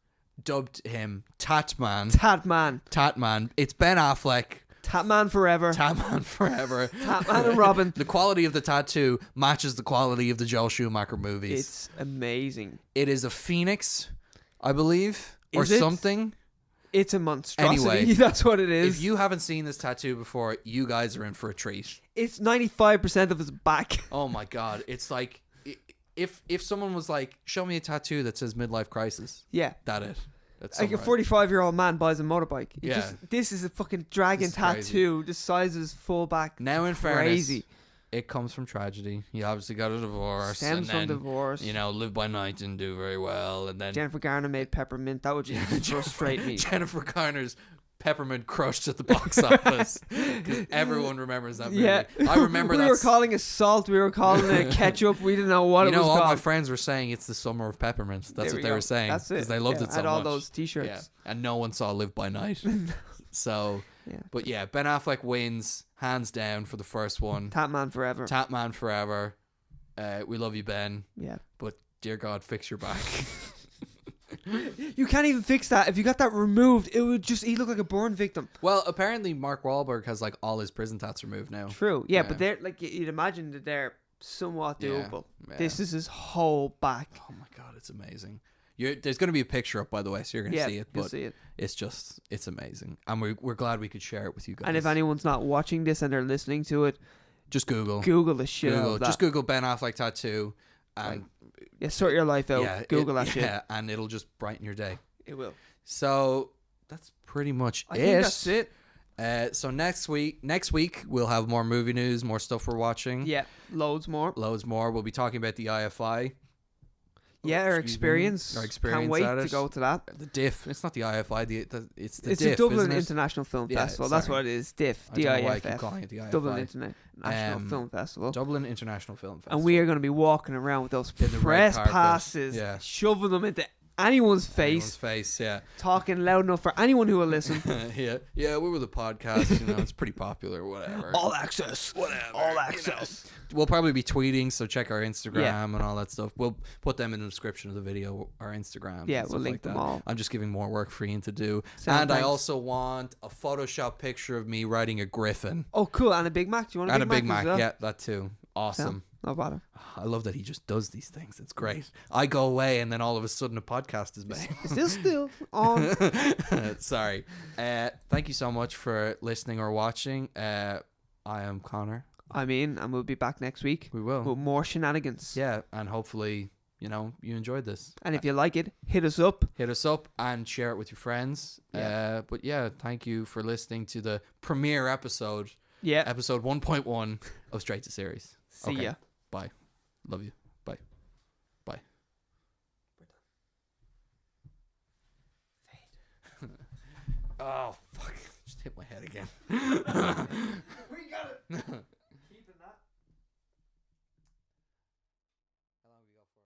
dubbed him Tatman. It's Ben Affleck. Tatman forever. Tatman and Robin. The quality of the tattoo matches the quality of the Joel Schumacher movies. It's amazing. It is a phoenix, I believe, or something. It's a monstrosity. Anyway, that's what it is. If you haven't seen this tattoo before, you guys are in for a treat. It's 95% of his back. Oh my god! It's like. If someone was like, show me a tattoo that says midlife crisis. Yeah. That's like a 45-year-old man buys a motorbike. This is a fucking dragon tattoo. The size of his full back. Now in fairness, it comes from tragedy. He obviously got a divorce. Stems from divorce. Live by Night didn't do very well. And then Jennifer Garner made Peppermint. That would just frustrate me. Jennifer Garner's Peppermint crushed at the box office. Everyone remembers that movie. Yeah. I remember that. We were calling it salt. We were calling it ketchup. We didn't know what it was called. All my friends were saying it's the summer of peppermint. That's what they were saying. That's it. Because they loved it so much. I had all those t-shirts. Yeah. And no one saw Live by Night. So, but yeah, Ben Affleck wins hands down for the first one. Tatman forever. We love you, Ben. Yeah. But dear God, fix your back. You can't even fix that. If you got that removed, it would just he look like a burn victim. Well, apparently Mark Wahlberg has like all his prison tats removed now. True. Yeah, but they're like you'd imagine that they're somewhat doable. Yeah. This is his whole back. Oh my god, it's amazing. There's going to be a picture up, by the way, so you're going to see it. But it's amazing, and we're glad we could share it with you guys. And if anyone's not watching this and they're listening to it, just Google the shit out of that. Just Google Ben Affleck tattoo, and sort your life out. Google that shit. Yeah, and it'll just brighten your day. It will. So that's pretty much I think that's it. So next week we'll have more movie news, more stuff we're watching. Yeah, loads more. We'll be talking about the IFI. Yeah, our experience. Can't wait to go to that. The DIFF. It's not the IFI. It's DIFF, the Dublin International Film Festival. That's what it is. DIFF. I don't know why I keep calling it the IFI. Dublin International Film Festival. Dublin International Film Festival. And we are going to be walking around with those press passes, shoving them into anyone's face. Talking loud enough for anyone who will listen. Yeah, we were the podcast. You know, it's pretty popular. Whatever. All access. All access. You know. We'll probably be tweeting, so check our Instagram and all that stuff. We'll put them in the description of the video, our Instagram. Yeah, we'll link them all. I'm just giving more work for Ian to do. And I also want a Photoshop picture of me riding a griffin. Oh, cool. And a Big Mac. Do you want a Big Mac? Well? Yeah, that too. Awesome. No bother. I love that he just does these things. It's great. I go away and then all of a sudden a podcast is made. Still on. Sorry. Thank you so much for listening or watching. I am Connor. And we'll be back next week. We will. With more shenanigans. Yeah, and hopefully, you enjoyed this. And if you like it, hit us up. Hit us up and share it with your friends. Yeah. But yeah, thank you for listening to the premiere episode. Yeah. Episode 1.1 of Straight to Series. See ya. Bye. Love you. Bye. Bye. Oh, fuck. Just hit my head again. We got it.